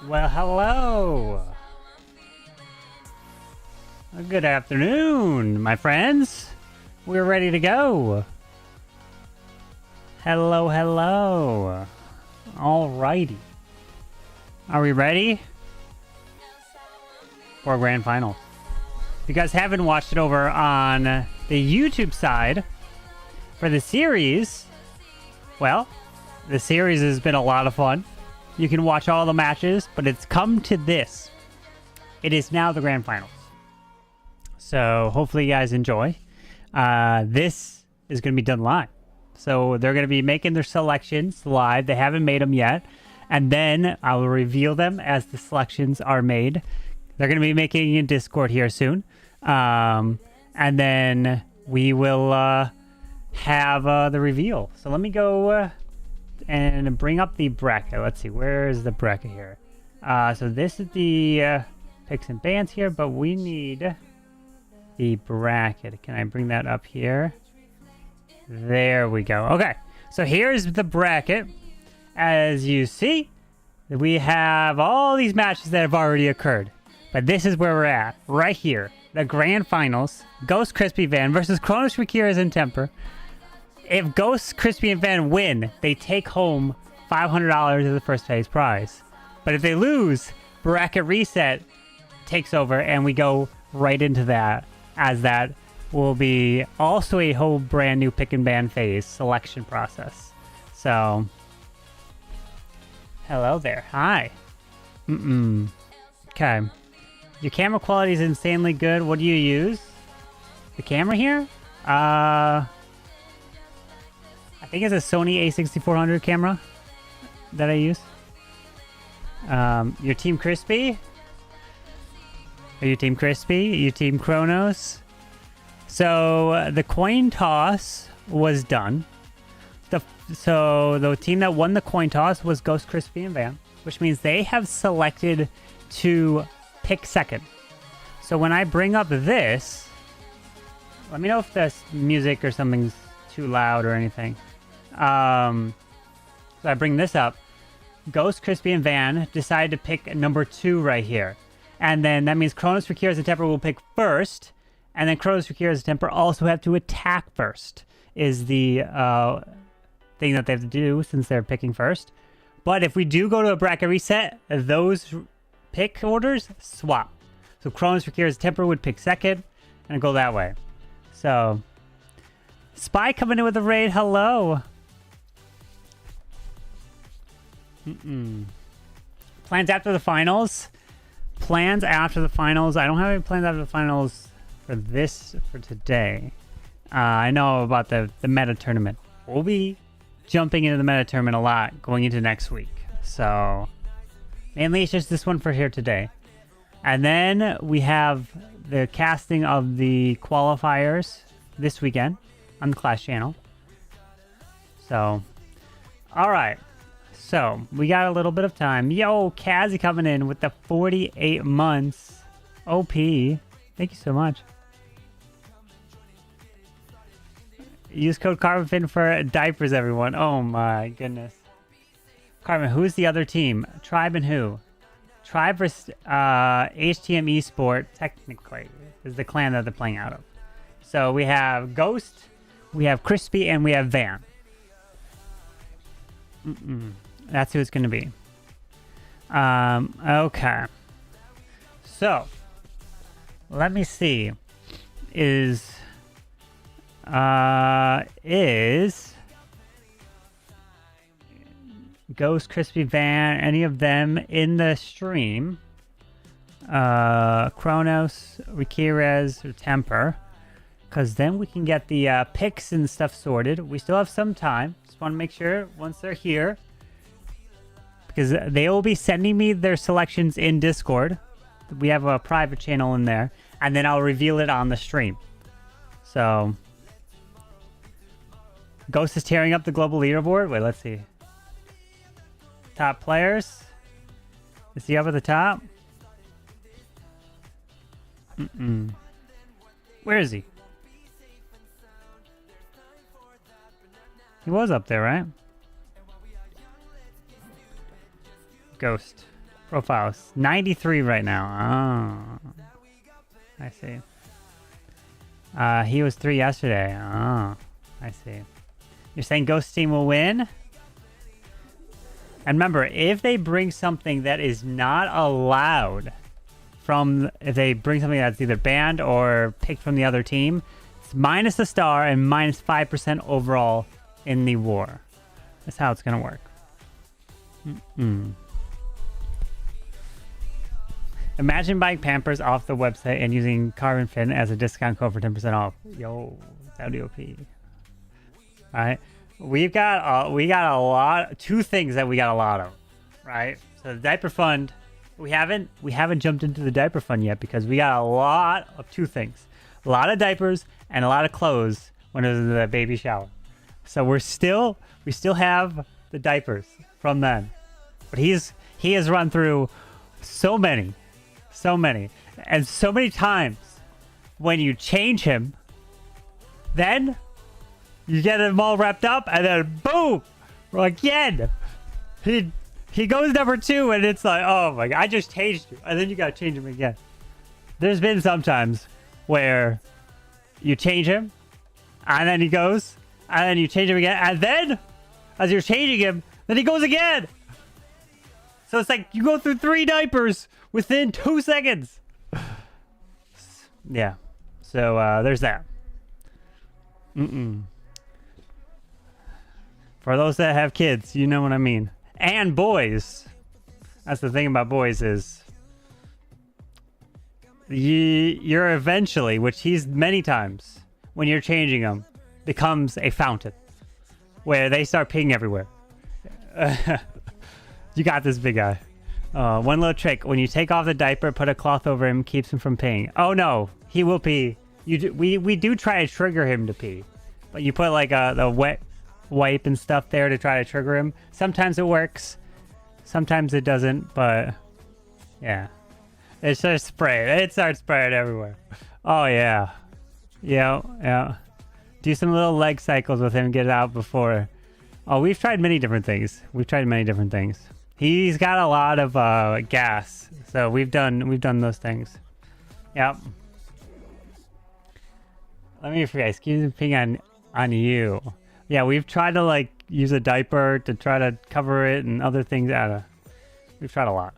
Well, hello. Good afternoon, my friends. We're ready to go. Hello, hello. Alrighty. Are we ready for grand final? If you guys haven't watched it over on the YouTube side for the series, well, the series has been a lot of fun. You can watch all the matches, but it's come to this. It is now the grand finals. So hopefully you guys enjoy. This is going to be done live. So they're going to be making their selections live. They haven't made them yet. And then I will reveal them as the selections are made. They're going to be making in Discord here soon. And then we will have the reveal. So let me go and bring up the bracket. Let's see, where is the bracket here? So this is the picks and bans here, but we need the bracket. Can I bring that up here? There we go. Okay, so here's the bracket. As you see, we have all these matches that have already occurred. But this is where we're at, right here. The grand finals. Ghost, Crispy, Van versus Kronos, Rakiras, and Temper. If Ghost, Crispy, and Van win, they take home $500 as the first place prize. But if they lose, Bracket Reset takes over, and we go right into that, as that will be also a whole brand new pick and ban phase selection process. So, hello there. Hi. Okay. Your camera quality is insanely good. What do you use? The camera here? I think it's a Sony a6400 camera that I use. Your Team Crispy? Are you Team Crispy? Are you Team Kronos? So the coin toss was done. So the team that won the coin toss was Ghost, Crispy, and Van, which means they have selected to pick second. So when I bring up this, let me know if the music or something's too loud or anything. So I bring this up. Ghost, Crispy, and Van decide to pick number 2 right here. And then that means Kronos, Rakiras, and Temper will pick first. And then Kronos, Rakiras, and Temper also have to attack first, is the thing that they have to do since they're picking first. But if we do go to a bracket reset, those pick orders swap. So Kronos, Rakiras, and Temper would pick second and go that way. So, Spy coming in with a raid. Hello. Plans after the finals. Plans after the finals. I don't have any plans after the finals for today. I know about the meta tournament. We'll be jumping into the meta tournament a lot going into next week. So mainly it's just this one for here today. And then we have the casting of the qualifiers this weekend on the Clash channel. So, all right. So, we got a little bit of time. Yo, Kazzy coming in with the 48 months. OP. Thank you so much. Use code CarbonFin for diapers, everyone. Oh my goodness. Carbon, who's the other team? Tribe and who? Tribe versus HTM Esport, technically, is the clan that they're playing out of. So, we have Ghost, we have Crispy, and we have Van. That's who it's going to be. Okay. So, let me see. Is Ghost, Crispy, Van, any of them in the stream? Kronos, Rakiras, or Temper. Because then we can get the picks and stuff sorted. We still have some time. Just want to make sure once they're here. Because they will be sending me their selections in Discord. We have a private channel in there. And then I'll reveal it on the stream. So, Ghost is tearing up the global leaderboard. Wait, let's see. Top players. Is he up at the top? Where is he? He was up there, right? Ghost. Profiles 93 right now. Oh, I see. He was 3 yesterday. Oh, I see. You're saying Ghost Team will win? And remember, if they bring something that is not allowed if they bring something that's either banned or picked from the other team, it's minus a star and minus 5% overall in the war. That's how it's going to work. Imagine buying Pampers off the website and using CarbonFin as a discount code for 10% off. Yo, that would be OP. All right. We got a lot, 2 things that we got a lot of, right? So the diaper fund, we haven't jumped into the diaper fund yet because we got a lot of 2 things. A lot of diapers and a lot of clothes when it was the baby shower. So we still have the diapers from then. But he has run through so many and so many times when you change him, then you get them all wrapped up, and then boom, again, he goes number 2, and it's like, oh my god, I just changed you, and then you gotta change him again. There's been some times where you change him, and then he goes, and then you change him again, and then as you're changing him, then he goes again. So it's like you go through 3 diapers within 2 seconds. Yeah. So there's that. For those that have kids, you know what I mean. And boys. That's the thing about boys is you're eventually, which he's many times, when you're changing them, becomes a fountain where they start peeing everywhere. You got this, big guy. One little trick. When you take off the diaper, put a cloth over him, keeps him from peeing. Oh no, he will pee. We do try to trigger him to pee. But you put like the wet wipe and stuff there to try to trigger him. Sometimes it works. Sometimes it doesn't, but yeah. It starts spraying. It starts spraying everywhere. Oh yeah. Yeah. Do some little leg cycles with him, get it out before. Oh, we've tried many different things. He's got a lot of gas, so we've done those things. Yep. Let me forget. Keep ping on you. Yeah, we've tried to like use a diaper to try to cover it and other things. We've tried a lot.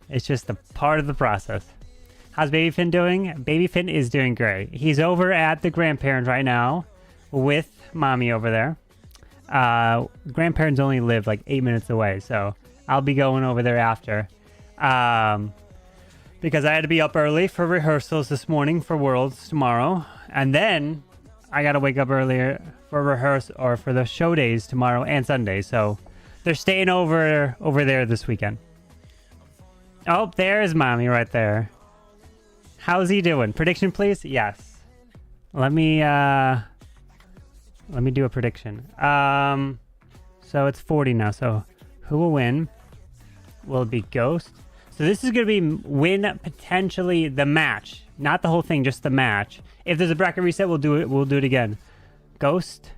It's just a part of the process. How's Baby Finn doing? Baby Finn is doing great. He's over at the grandparents right now with mommy over there. Grandparents only live like 8 minutes away, so I'll be going over there after. Because I had to be up early for rehearsals this morning for Worlds tomorrow. And then I got to wake up earlier for rehearsal or for the show days tomorrow and Sunday. So they're staying over there this weekend. Oh, there's mommy right there. How's he doing? Prediction, please? Yes. Let me do a prediction. So it's 40 now. So who will win? Will it be Ghost? So this is going to be win potentially the match. Not the whole thing, just the match. If there's a bracket reset, we'll do it again. Ghost.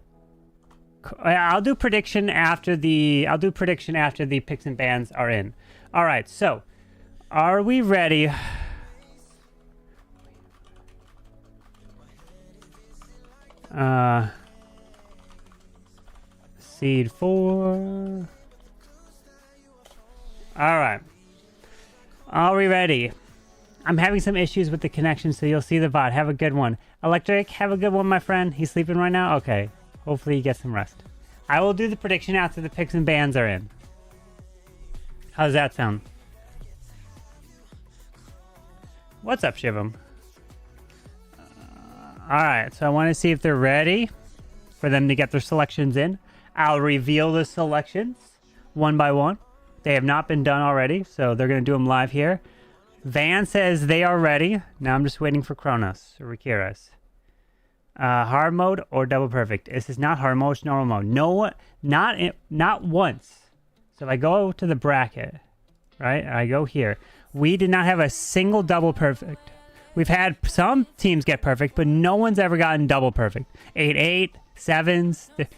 I'll do prediction after the picks and bans are in. All right. So, are we ready? Seed 4. All right. Are we ready? I'm having some issues with the connection, so you'll see the VOD. Have a good one. Electric, have a good one, my friend. He's sleeping right now? Okay. Hopefully he gets some rest. I will do the prediction after the picks and bans are in. How does that sound? What's up, Shivam? Alright, so I want to see if they're ready for them to get their selections in. I'll reveal the selections one by one. They have not been done already, so they're going to do them live here. Van says they are ready. Now I'm just waiting for Kronos or Rikiras. Hard mode or double perfect. This is not hard mode, it's normal mode. No, not once. So if I go to the bracket, right? I go here. We did not have a single double perfect. We've had some teams get perfect, but no one's ever gotten double perfect. 8-8, 7s.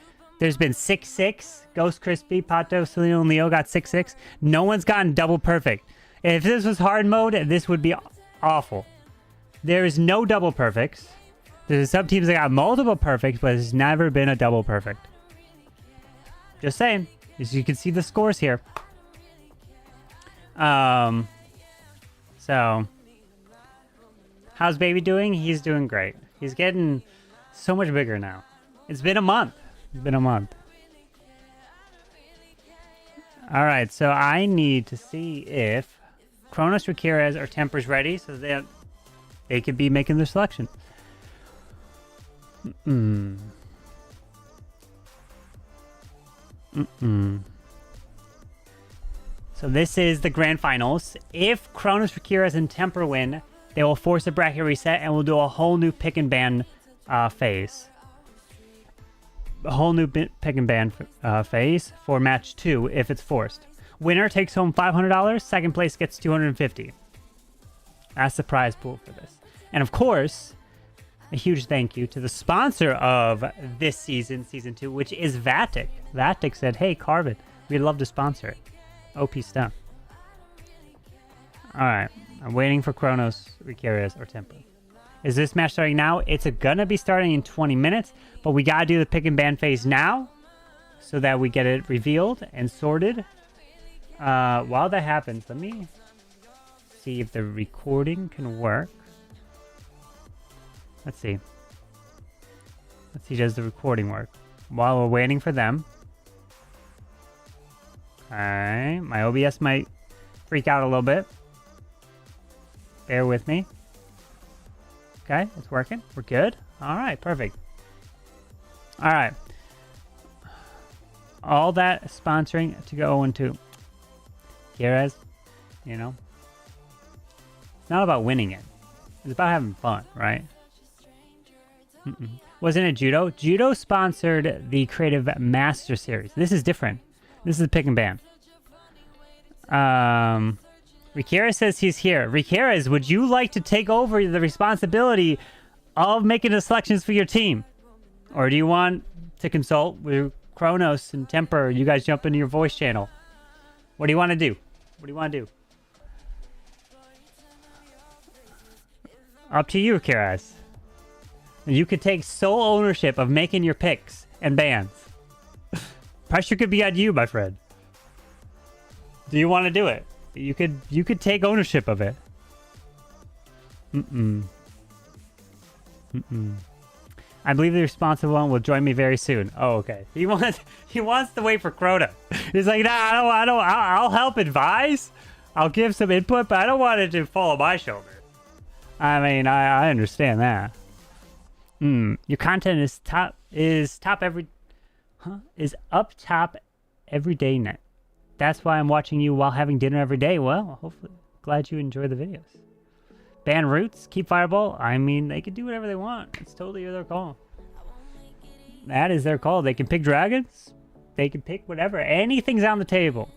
There's been 6-6. Ghost Crispy, Pato, Celino, and Leo got 6-6. No one's gotten double perfect. If this was hard mode, this would be awful. There is no double perfects. There's some teams that got multiple perfects, but it's never been a double perfect. Just saying. As you can see the scores here. So, how's baby doing? He's doing great. He's getting so much bigger now. It's been a month. It's been a month. All right, so I need to see if Kronos, Ramirez, or Temper's ready so that they could be making their selection. So this is the grand finals. If Kronos, Ramirez, and Temper win, they will force a bracket reset and we'll do a whole new pick and ban phase. A whole new pick and ban phase for match 2 if it's forced. Winner takes home $500. Second place gets $250. That's the prize pool for this. And of course, a huge thank you to the sponsor of this season, Season 2, which is Vatic. Vatic said, hey, Carbon, we'd love to sponsor it. OP stuff. Alright, I'm waiting for Kronos, Ramirez, or Temper. Is this match starting now? It's gonna be starting in 20 minutes, but we gotta do the pick and ban phase now so that we get it revealed and sorted. While that happens, let me see if the recording can work. Let's see. Let's see, does the recording work? While we're waiting for them. Okay, my OBS might freak out a little bit. Bear with me. Okay, it's working. We're good. All right, perfect. All right. All that sponsoring to go into Ramirez, you know. It's not about winning it. It's about having fun, right? Wasn't it Judo? Judo sponsored the Creative Master Series. This is different. This is the pick and ban. Ramirez says he's here. Ramirez, would you like to take over the responsibility of making the selections for your team? Or do you want to consult with Kronos and Temper? You guys jump into your voice channel. What do you want to do? What do you want to do? Up to you, Ramirez. You could take sole ownership of making your picks and bans. Pressure could be on you, my friend. Do you want to do it? You could take ownership of it. I believe the responsible one will join me very soon. Oh, okay. He wants to wait for Crota. He's like, nah, I don't. I'll help advise. I'll give some input, but I don't want it to fall on my shoulder. I mean, I understand that. Your content is up top every day net. That's why I'm watching you while having dinner every day. Well, hopefully, glad you enjoy the videos. Ban Roots, keep Fireball. I mean, they can do whatever they want. It's totally their call. That is their call. They can pick dragons. They can pick whatever. Anything's on the table.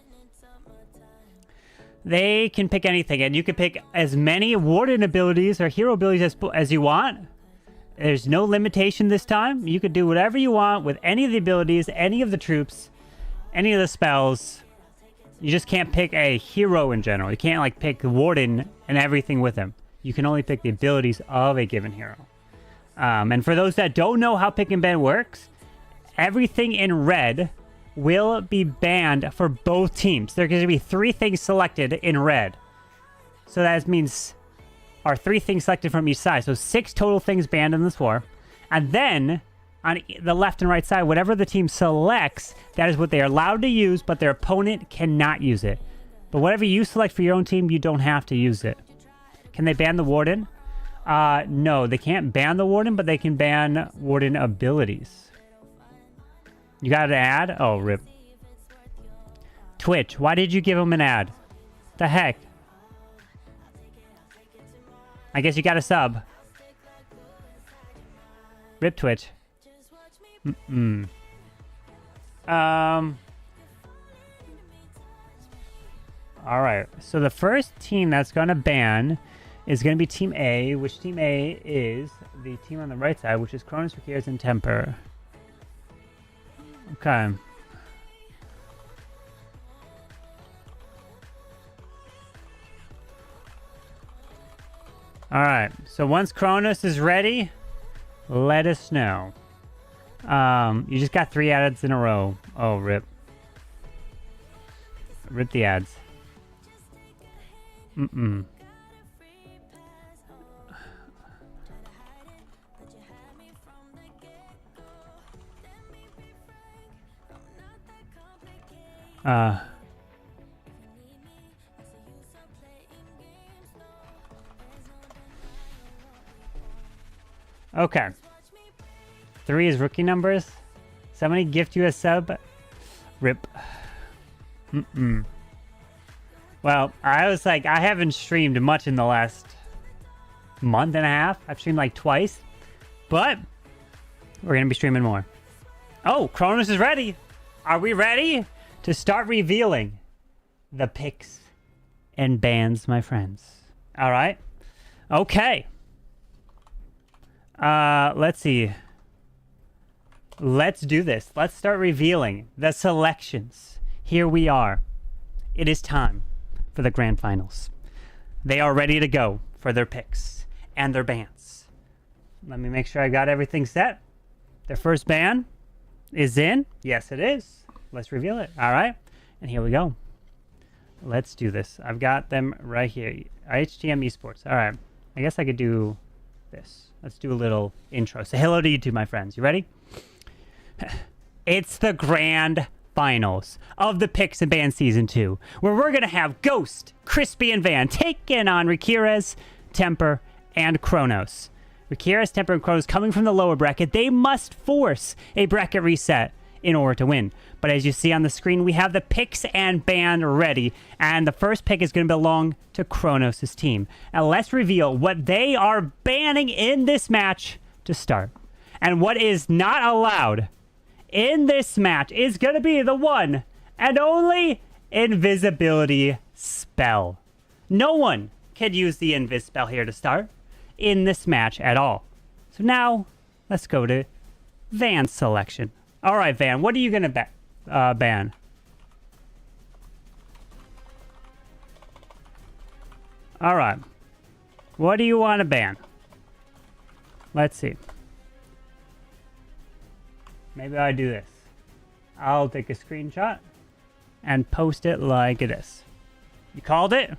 They can pick anything, and you can pick as many Warden abilities or hero abilities as you want. There's no limitation this time. You could do whatever you want with any of the abilities, any of the troops, any of the spells. You just can't pick a hero in general. You can't like pick the Warden and everything with him. You can only pick the abilities of a given hero. And for those that don't know how pick and ban works, everything in red will be banned for both teams. There are going to be 3 things selected in red. So that means are 3 things selected from each side. So 6 total things banned in this war. And then on the left and right side, whatever the team selects, that is what they are allowed to use, but their opponent cannot use it. But whatever you select for your own team, you don't have to use it. Can they ban the Warden? No, they can't ban the Warden, but they can ban Warden abilities. You got an ad? Oh, rip. Twitch, why did you give him an ad? The heck? I guess you got a sub. Rip Twitch. Alright, so the first team that's going to ban is going to be Team A, which Team A is the team on the right side, which is Kronos, Ramirez, and Temper. Okay. Alright, so once Kronos is ready, let us know. You just got 3 ads in a row. Oh, rip. Rip the ads. Mm-mm. Okay. 3 is rookie numbers. Somebody gift you a sub. Rip. Mm-mm. Well, I was like, I haven't streamed much in the last month and a half. I've streamed like twice. But we're going to be streaming more. Oh, Kronos is ready. Are we ready to start revealing the picks and bans, my friends? All right. Okay. Let's see. Let's do this. Let's start revealing the selections. Here we are. It is time for the grand finals. They are ready to go for their picks and their bans. Let me make sure I got everything set. Their first ban is in. Yes, it is. Let's reveal it. All right. And here we go. Let's do this. I've got them right here. IHTM Esports. All right. I guess I could do this. Let's do a little intro. Say hello to YouTube, my friends. You ready? It's the grand finals of the Picks and Bans Season 2, where we're going to have Ghost, Crispy, and Van taking on Rikirez, Temper, and Kronos. Rikirez, Temper, and Kronos coming from the lower bracket. They must force a bracket reset in order to win. But as you see on the screen, we have the picks and ban ready, and the first pick is going to belong to Kronos' team. And let's reveal what they are banning in this match to start. And what is not allowed in this match is going to be the one and only invisibility spell. No one can use the invis spell here to start in this match at all. So now, let's go to Van's selection. All right, Van, what are you going to ban? All right. What do you want to ban? Let's see. Maybe I do this. I'll take a screenshot and post it like this. You called it?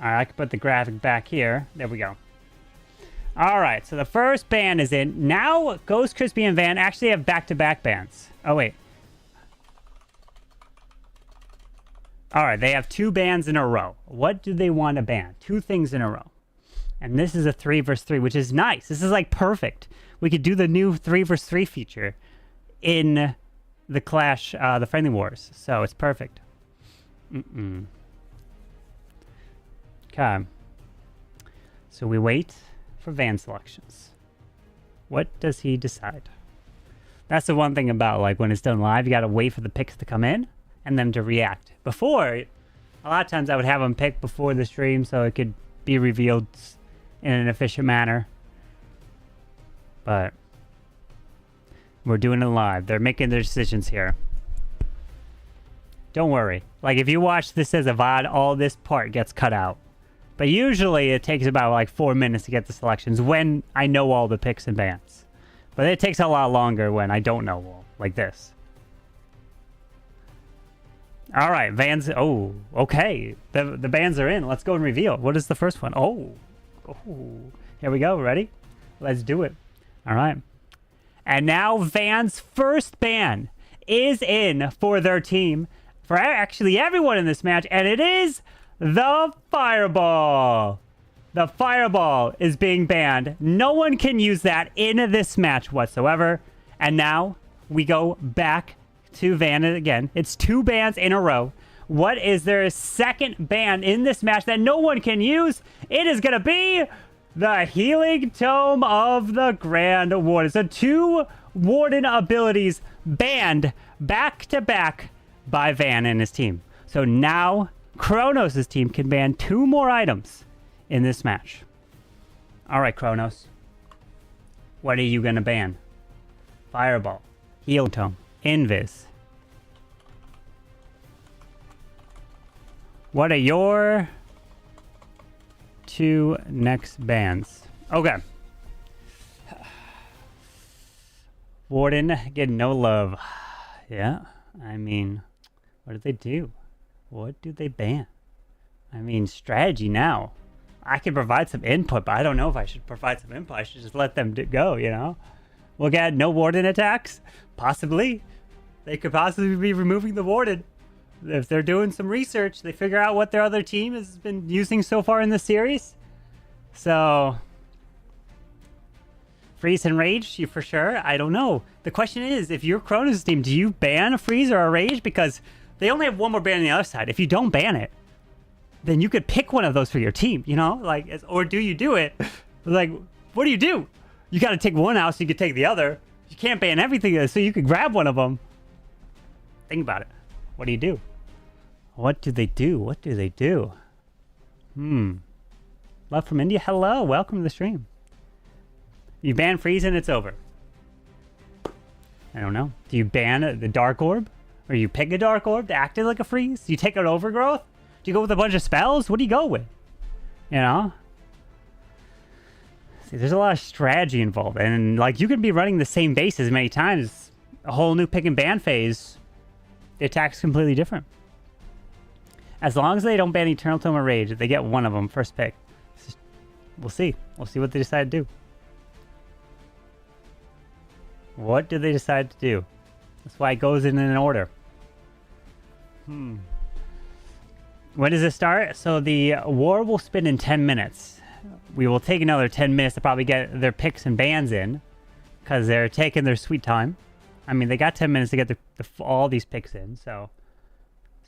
All right, I can put the graphic back here. There we go. All right, so the first ban is in. Now, Ghost, Crispy, and Van actually have back-to-back bans. Oh, wait. All right, they have 2 bans in a row. What do they want to ban? 2 things in a row. And this is a 3 versus 3, which is nice. This is like perfect. We could do the new 3 versus 3 feature in the Clash, the Friendly Wars. So it's perfect. Okay. So we wait for Van selections. What does he decide? That's the one thing about like when it's done live, you got to wait for the picks to come in and them to react. Before, a lot of times I would have them pick before the stream so it could be revealed in an efficient manner. But we're doing it live. They're making their decisions here. Don't worry. Like if you watch this as a VOD, all this part gets cut out. But usually it takes about like 4 minutes to get the selections when I know all the picks and bans. But it takes a lot longer when I don't know all, like this. All right, Vans. Oh, okay. The bans are in. Let's go and reveal. What is the first one? Oh, here we go. Ready? Let's do it. All right. And now Van's first ban is in for their team, for actually everyone in this match, and it is the Fireball. The Fireball is being banned. No one can use that in this match whatsoever. And now we go back to Van again. It's 2 bans in a row. What is their second ban in this match that no one can use? It is going to be the Healing Tome of the Grand Warden. So 2 Warden abilities banned back to back by Van and his team. So now Kronos' team can ban 2 more items in this match. All right, Kronos. What are you going to ban? Fireball, Healing Tome, Invis. What are your 2 next bans? Okay. Warden getting no love. Yeah, I mean, what did they do? What do they ban? I mean, strategy now. I can provide some input, but I don't know if I should provide some input. I should just let them go, you know? We'll get no Warden attacks? Possibly. They could possibly be removing the Warden. If they're doing some research, they figure out what their other team has been using so far in the series. So... Freeze and Rage, you for sure? I don't know. The question is, if you're Kronos' team, do you ban a Freeze or a Rage? Because they only have one more ban on the other side. If you don't ban it, then you could pick one of those for your team, you know? Like, or do you do it? Like, what do? You got to take one out so you can take the other. You can't ban everything, so you could grab one of them. Think about it. What do you do? What do they do? What do they do? Love from India. Hello. Welcome to the stream. You ban Freeze and it's over. I don't know. Do you ban the Dark Orb? Or you pick a Dark Orb to act like a Freeze? Do you take an Overgrowth? Do you go with a bunch of spells? What do you go with? You know? See, there's a lot of strategy involved. And, like, you could be running the same base as many times. A whole new pick and ban phase. The attack's completely different. As long as they don't ban Eternal Tome or Rage, they get one of them first pick. We'll see. We'll see what they decide to do. What do they decide to do? That's why it goes in an order. When does it start? So the war will spin in 10 minutes. We will take another 10 minutes to probably get their picks and bans in. Because they're taking their sweet time. I mean, they got 10 minutes to get all these picks in. So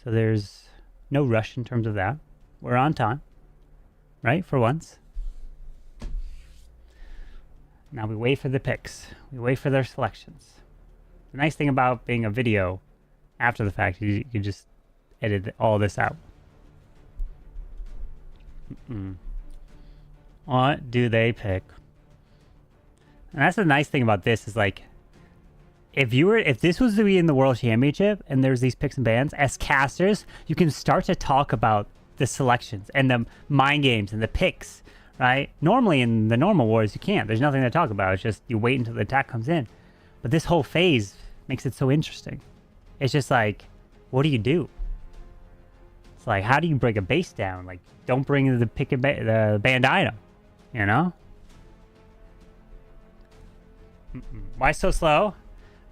there's no rush in terms of that. We're on time. Right? For once. Now we wait for the picks. We wait for their selections. The nice thing about being a video after the fact, you can just edit all this out. What do they pick? And that's the nice thing about this is like, if this was to be in the World Championship and there's these picks and bans, as casters, you can start to talk about the selections and the mind games and the picks. Right? Normally in the normal wars, you can't. There's nothing to talk about. It's just you wait until the attack comes in. But this whole phase makes it so interesting. It's just like, what do you do? It's like, how do you break a base down? Like, don't bring the the banned item, you know? Why so slow?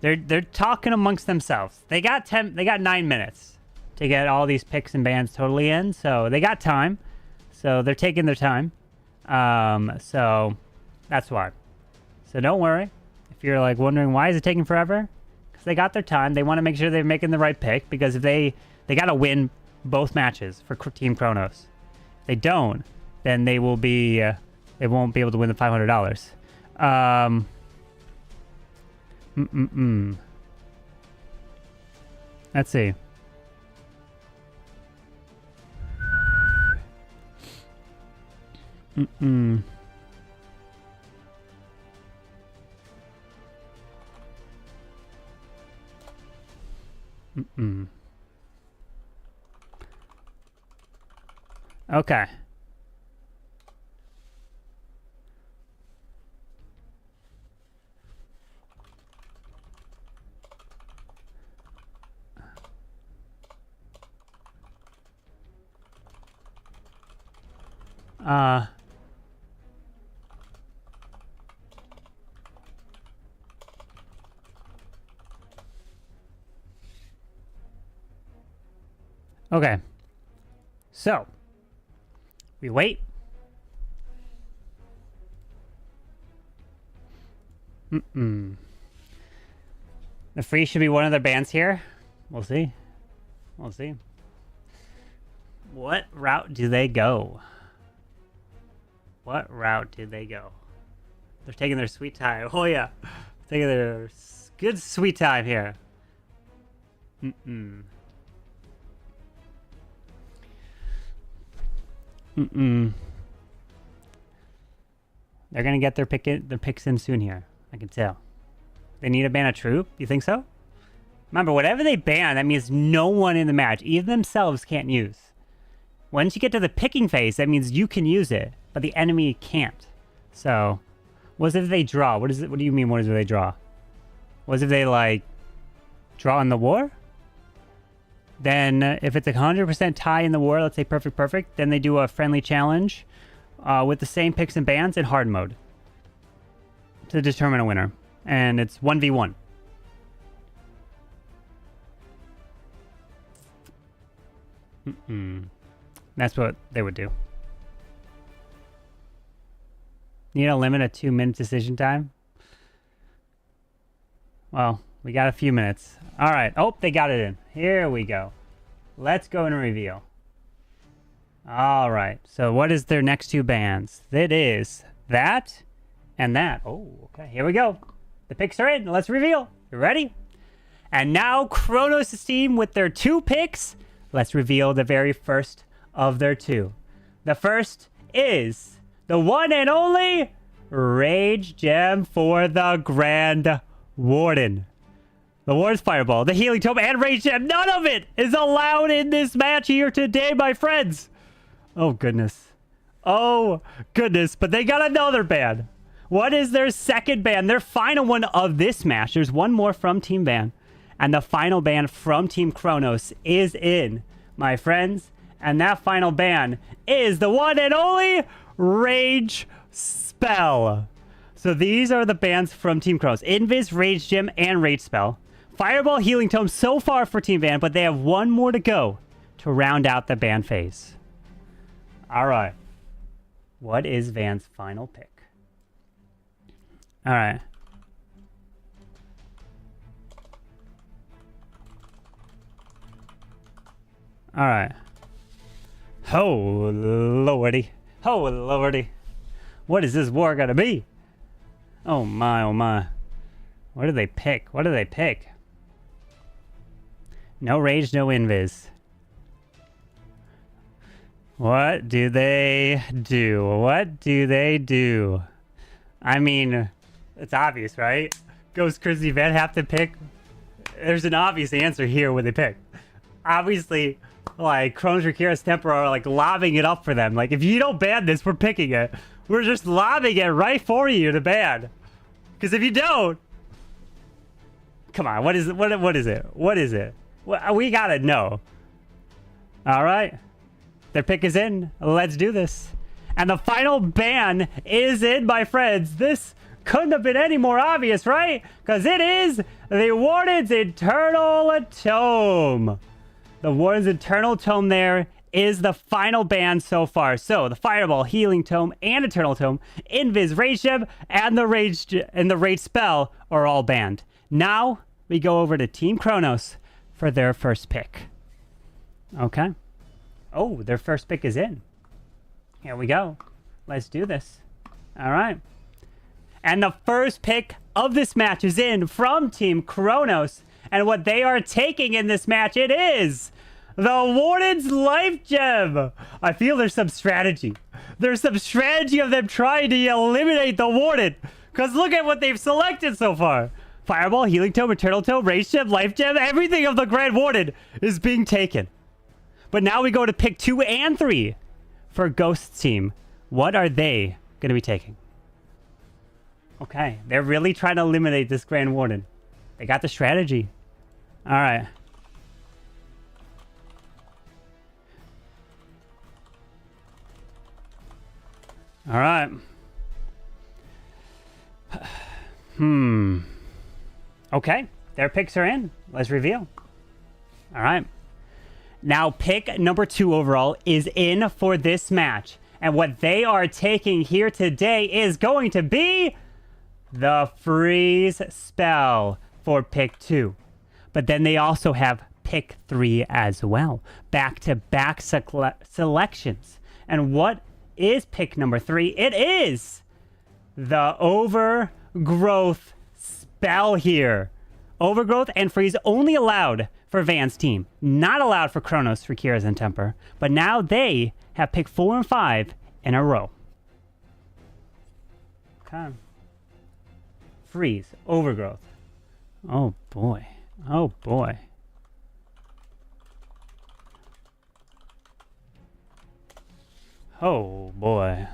They're talking amongst themselves. They got 9 minutes to get all these picks and bans totally in, so they got time. So they're taking their time. So that's why. So don't worry if you're like wondering why is it taking forever, because they got their time. They want to make sure they're making the right pick, because if they got to win both matches for Team Kronos. If they don't, then they will be they won't be able to win the $500. Let's see. Okay. Okay. So, we wait. The Free should be one of their bands here. We'll see. We'll see. What route do they go? What route do they go? They're taking their sweet time. Oh yeah. Taking their good sweet time here. They're gonna get their picks in soon here. I can tell. They need to ban a troop? You think so? Remember, whatever they ban, that means no one in the match, even themselves, can't use. Once you get to the picking phase, that means you can use it, but the enemy can't. So, what if they draw? What is it? What do you mean, what if they draw? What if they, like, draw in the war? Then, if it's a 100% tie in the war, let's say perfect, then they do a friendly challenge with the same picks and bans in hard mode to determine a winner. And it's 1v1. That's what they would do. Need a limit of 2-minute decision time? Well, we got a few minutes. All right. Oh, they got it in. Here we go. Let's go and reveal. All right. So what is their next two bans? It is that and that. Oh, okay. Here we go. The picks are in. Let's reveal. You ready? And now Kronos' team with their 2 picks. Let's reveal the very first of their 2. The first is the one and only Rage Gem for the Grand Warden. The Warden's Fireball, the Healing Tome, and Rage Gem. None of it is allowed in this match here today, my friends. Oh, goodness. Oh, goodness. But they got another ban. What is their second ban? Their final one of this match. There's one more from Team Ban. And the final ban from Team Kronos is in, my friends. And that final ban is the one and only Rage Spell. So these are the bans from Team Kronos. Invis, Rage Gem, and Rage Spell. Fireball, Healing Tome so far for Team Ban, but they have one more to go to round out the ban phase. All right. What is Van's final pick? All right. All right. Oh, lordy. Oh, lordy. What is this war gonna be? Oh, my, oh, my. What do they pick? What do they pick? No Rage, no Invis. What do they do? What do they do? I mean, it's obvious, right? Ghost Chrissy Van have to pick. There's an obvious answer here when they pick. Obviously, like, Kronos, Rakira's Temper are, like, lobbing it up for them. Like, if you don't ban this, we're picking it. We're just lobbing it right for you to ban. Because if you don't... Come on, what is it? What is it? What is it? We gotta know. All right. Their pick is in. Let's do this. And the final ban is in, my friends. This couldn't have been any more obvious, right? Because it is the Warden's Eternal Tome. The Warden's Eternal Tome there is the final ban so far. So the Fireball, Healing Tome, and Eternal Tome, Invis, Rage Gem, and the Rage Spell are all banned. Now we go over to Team Kronos for their first pick. Okay. Oh, their first pick is in. Here we go. Let's do this. All right. And the first pick of this match is in from Team Kronos. And what they are taking in this match, it is the Warden's Life Gem. I feel there's some strategy. There's some strategy of them trying to eliminate the Warden. Because look at what they've selected so far. Fireball, Healing Tome, Eternal Tome, Rage Gem, Life Gem, everything of the Grand Warden is being taken. But now we go to pick 2 and 3 for Ghost's team. What are they going to be taking? Okay, they're really trying to eliminate this Grand Warden. They got the strategy. All right. All right. Okay, their picks are in. Let's reveal. All right. Now, pick number 2 overall is in for this match. And what they are taking here today is going to be the Freeze Spell for pick 2. But then they also have pick 3 as well. Back-to-back selections. And what is pick number 3? It is the Overgrowth Spell here. Overgrowth and Freeze only allowed for Van's team. Not allowed for Kronos, Rakira's, and Temper. But now they have picked 4 and 5 in a row. Okay. Freeze. Overgrowth. Oh, boy. Oh, boy. Oh, boy.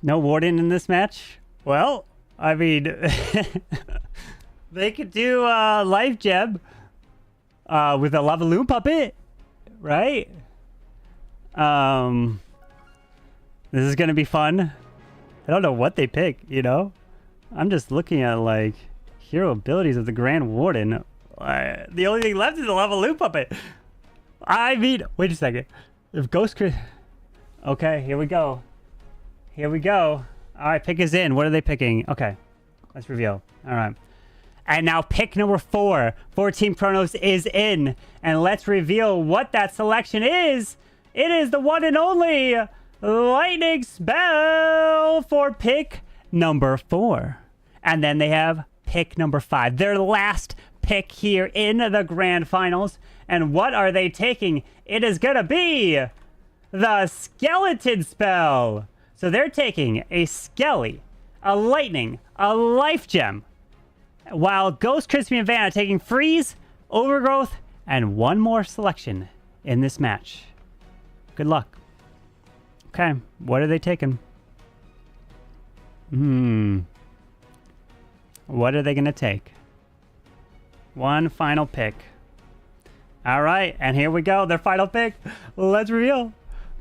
No Warden in this match? Well, I mean, they could do Life Gem with a Lava Loon puppet, right? This is gonna be fun. I don't know what they pick, you know? I'm just looking at, like, hero abilities of the Grand Warden. The only thing left is the Lava Loon puppet. I mean, wait a second. If Ghost Chris... Okay, here we go. Here we go. All right, pick is in. What are they picking? Okay, let's reveal. All right. And now pick number 4 for Team Kronos is in. And let's reveal what that selection is. It is the one and only Lightning Spell for pick number 4. And then they have pick number 5. Their last pick here in the grand finals. And what are they taking? It is going to be the Skeleton Spell. So they're taking a Skelly, a Lightning, a Life Gem, while Ghost, Crispy, and Van are taking Freeze, Overgrowth, and one more selection in this match. Good luck. Okay, what are they taking? What are they going to take? One final pick. All right, and here we go. Their final pick. Let's reveal.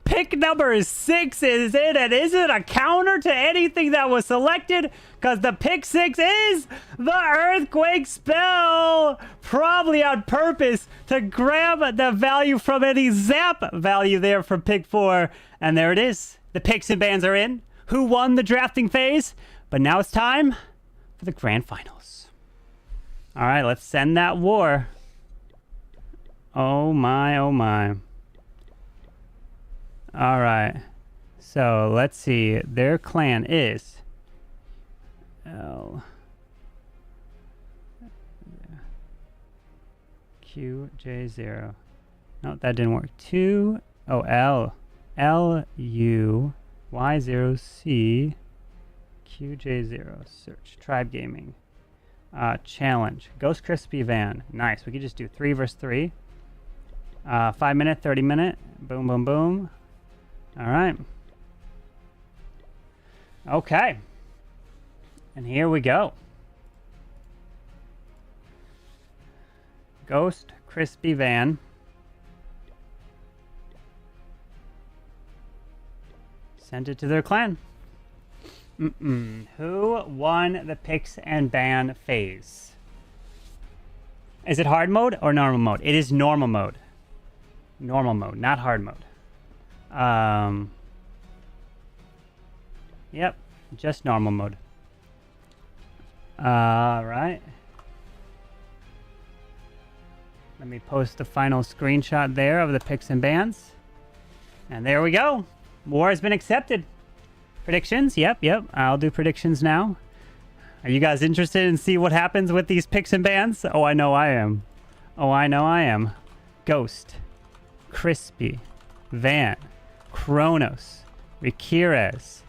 Pick number 6 is in, and is it a counter to anything that was selected? Because the pick 6 is the Earthquake Spell! Probably on purpose to grab the value from any zap value there from pick 4. And there it is. The picks and bans are in. Who won the drafting phase? But now it's time for the grand finals. All right, let's send that war. Oh my, oh my. All right, so let's see. Their clan is QJ0. No, that didn't work. LUY0C QJ0. Search tribe gaming. Challenge. Ghost Crispy Van. Nice. We could just do 3 versus 3. 5 minute, 30 minute. Boom, boom, boom. All right. Okay. And here we go. Ghost Crispy Van. Sent it to their clan. Who won the picks and ban phase? Is it hard mode or normal mode? It is normal mode. Normal mode, not hard mode. Yep, just normal mode. Right. Let me post the final screenshot there of the picks and bans. And there we go. War has been accepted. Predictions? Yep. I'll do predictions now. Are you guys interested in see what happens with these picks and bans? Oh, I know I am. Ghost, Crispy, Van, Kronos, Rikirez,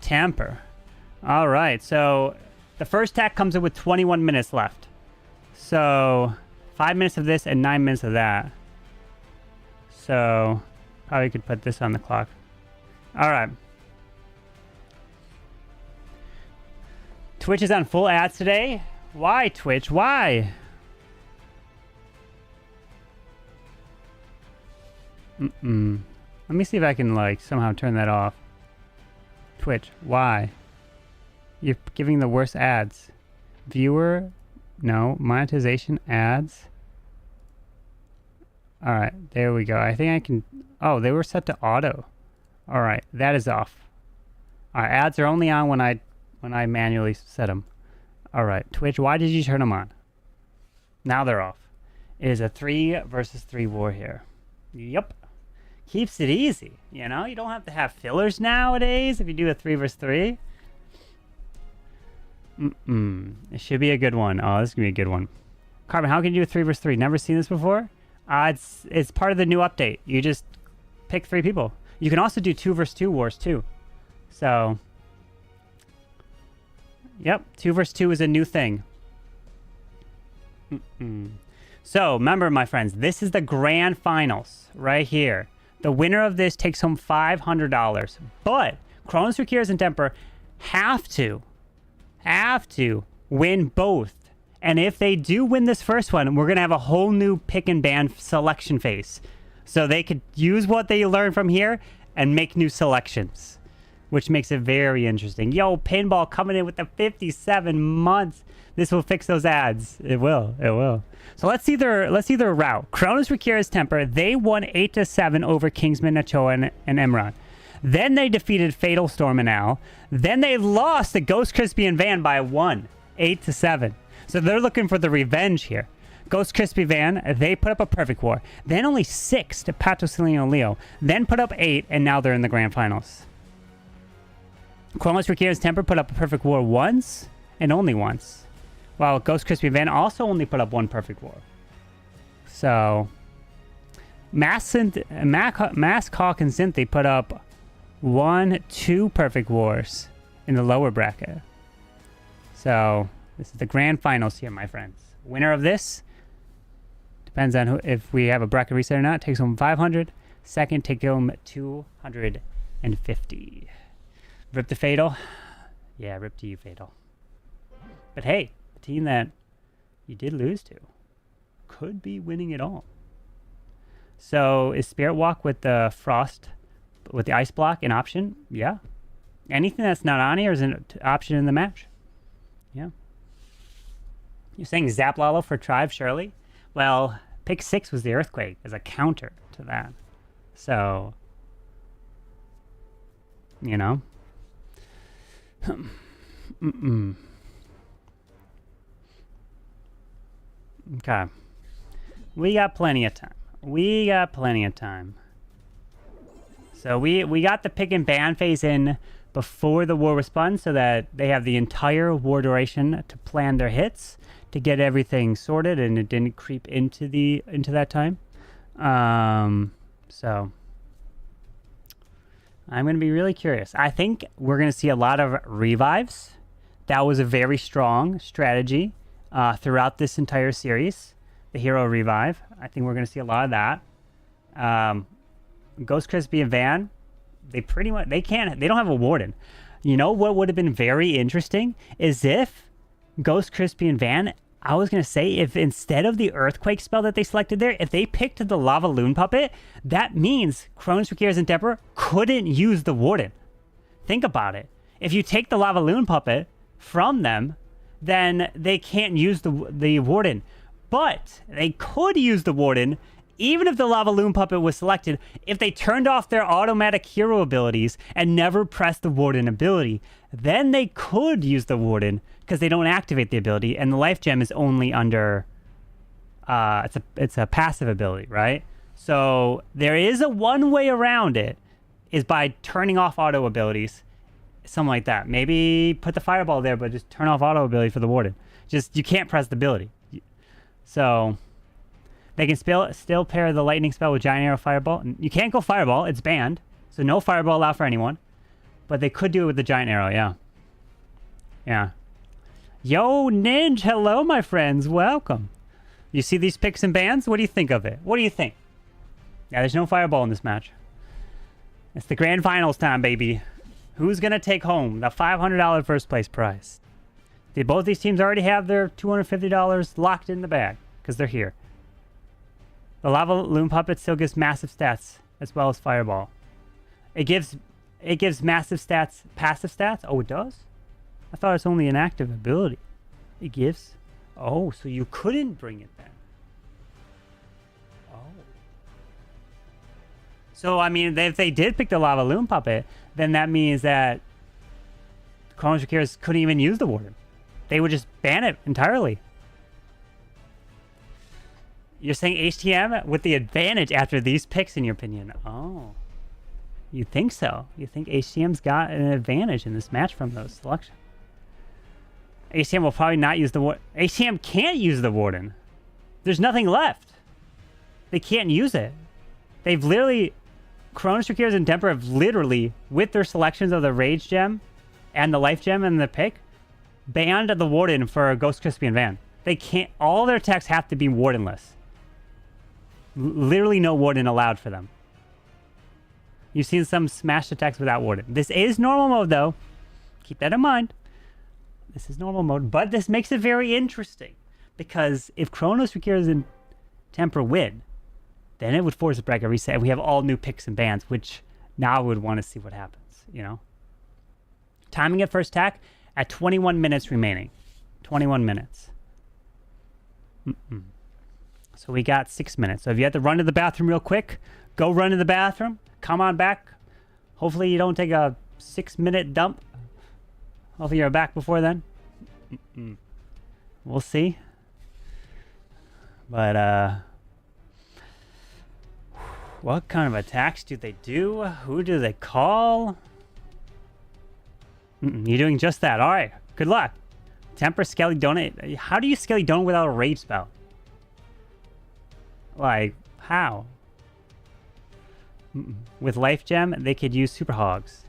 Tamper. All right, so the first tack comes in with 21 minutes left. So 5 minutes of this and 9 minutes of that. So probably could put this on the clock. All right. Twitch is on full ads today. Why, Twitch? Why? Let me see if I can, like, somehow turn that off. Twitch, why? You're giving the worst ads. Viewer, no. Monetization, ads. Alright, there we go. I think I can... Oh, they were set to auto. Alright, that is off. Alright, ads are only on when I manually set them. Alright, Twitch, why did you turn them on? Now they're off. It is a 3 versus 3 war here. Yep. Keeps it easy, you know? You don't have to have fillers nowadays if you do a 3 versus 3. It should be a good one. Oh, this is going to be a good one. Carbon, how can you do a 3 versus 3? Never seen this before? It's part of the new update. You just pick 3 people. You can also do 2 versus 2 wars, too. So, yep, 2 versus 2 is a new thing. So remember, my friends, this is the grand finals right here. The winner of this takes home $500. But Kronos, Rekiers, and Temper have to win both. And if they do win this first one, we're going to have a whole new pick and ban selection phase. So they could use what they learned from here and make new selections, which makes it very interesting. Yo, Pinball coming in with the 57 months. This will fix those ads. It will. It will. So let's see their route. Kronos, Rekiers, Temper, they won 8-7 over Kingsman, Nachoa, and Imran. Then they defeated Fatal Storm and Al. Then they lost to Ghost, Crispy, and Van by 1, 8-7. So they're looking for the revenge here. Ghost, Crispy, Van, they put up a perfect war. Then only 6 to Pato, Cilino, Leo. Then put up 8, and now they're in the grand finals. Kronos, Rekiers, Temper put up a perfect war once, and only once. While Ghost, Crispy, Van also only put up 1 perfect war. So, Mask, Hawk, and Synth, they put up 1, 2 perfect wars in the lower bracket. So, this is the grand finals here, my friends. Winner of this, depends on who, if we have a bracket reset or not, takes home 500. Second, take home 250. Rip to Fatal. Yeah, rip to you, Fatal. But hey, the team that you did lose to could be winning it all. So is Spirit Walk with the Frost, with the Ice Block an option? Yeah. Anything that's not on here is an option in the match. Yeah. You're saying Zap Lalo for Tribe, Shirley? Well, pick 6 was the Earthquake as a counter to that. So, you know. Okay. We got plenty of time. So we got the pick and ban phase in before the war was spun so that they have the entire war duration to plan their hits, to get everything sorted, and it didn't creep into that time. So I'm going to be really curious. I think we're going to see a lot of revives. That was a very strong strategy throughout this entire series. The hero revive. I think we're going to see a lot of that. Ghost, Crispy, and Van, they don't have a Warden. You know what would have been very interesting is if Ghost, Crispy, and Van, I was going to say, if instead of the Earthquake spell that they selected there, if they picked the Lava Loon Puppet, that means Kronos, Rekiers, and Temper couldn't use the Warden. Think about it. If you take the Lava Loon Puppet from them, then they can't use the Warden. But they could use the Warden even if the Lava Loon Puppet was selected, if they turned off their automatic hero abilities and never pressed the Warden ability. Then they could use the Warden because they don't activate the ability, and the Life Gem is only under... it's a passive ability, right? So there is a one way around it, is by turning off auto abilities. Something like that. Maybe put the Fireball there, but just turn off auto ability for the Warden. Just, you can't press the ability. So... they can still pair the Lightning spell with Giant Arrow Fireball. You can't go Fireball. It's banned. So no Fireball allowed for anyone. But they could do it with the Giant Arrow, yeah. Yeah. Yo, Ninja, hello, my friends. Welcome. You see these picks and bans? What do you think of it? What do you think? Yeah, there's no Fireball in this match. It's the grand finals time, baby. Who's going to take home the $500 first place prize? Did both these teams already have their $250 locked in the bag? Because they're here. The Lava Loon Puppet still gives massive stats, as well as Fireball. It gives massive stats, passive stats? Oh, it does? I thought it's only an active ability. It gives? Oh, so you couldn't bring it then. Oh. So, I mean, if they did pick the Lava Loon Puppet, then that means that Kronos, Rekiers couldn't even use the Warden. They would just ban it entirely. You're saying HTM with the advantage after these picks, in your opinion? Oh. You think so? You think HTM's got an advantage in this match from those selections? HTM will probably not use the Warden. HTM can't use the Warden. There's nothing left. They can't use it. They've literally... Kronos, Rekiers, and Temper have literally, with their selections of the Rage Gem and the Life Gem and the pick, banned the Warden for Ghost, Crispy, and Van. They can't... all their attacks have to be Wardenless. Literally no warden allowed for them. You've seen some smashed attacks without warden. This is normal mode, though. Keep that in mind. This is normal mode, but this makes it very interesting. Because if Kronos, Rekiras, and Temper win, then it would force a bracket reset, and we have all new picks and bans, which now I would want to see what happens, you know? Timing at first attack at 21 minutes remaining. 21 minutes. So we got 6 minutes. So if you have to run to the bathroom real quick, go run to the bathroom. Come on back. Hopefully you don't take a 6-minute dump. Hopefully you're back before then. We'll see. But, what kind of attacks do they do? Who do they call? You're doing just that. All right. Good luck. Temper, Skelly, Donut. How do you Skelly Donut without a rage spell? Like, how? With Life Gem, they could use Super Hogs.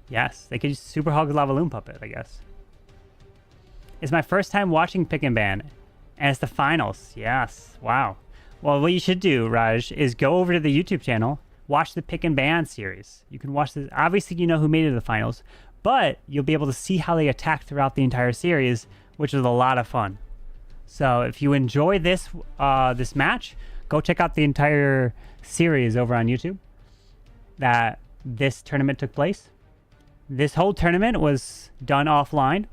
Yes, they could use Super Hogs Lava Loon Puppet, I guess. It's my first time watching Pick and Ban, and it's the finals. Yes, wow. Well, what you should do, Raj, is go over to the YouTube channel, watch the Pick and Ban series. You can watch this. Obviously, you know who made it to the finals, but you'll be able to see how they attack throughout the entire series, which is a lot of fun. So if you enjoy this this match, go check out the entire series over on YouTube that this tournament took place. This whole tournament was done offline,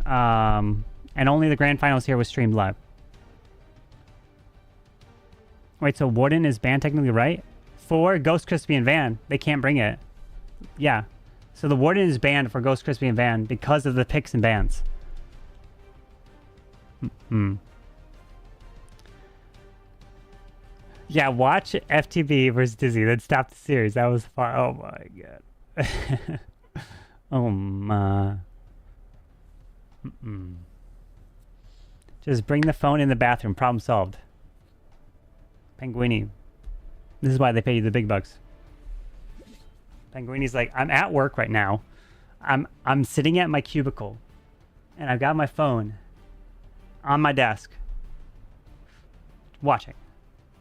and only the grand finals here was streamed live. Wait, so Warden is banned technically, right? For Ghost, Crispy, and Van, they can't bring it. Yeah. So the Warden is banned for Ghost, Crispy, and Van because of the picks and bans. Yeah, watch FTB versus Dizzy, then stop the series. That was fun. Oh my god. Oh my. Just bring the phone in the bathroom. Problem solved. Penguini. This is why they pay you the big bucks. Penguini's like, I'm at work right now. I'm sitting at my cubicle, and I've got my phone on my desk, watching,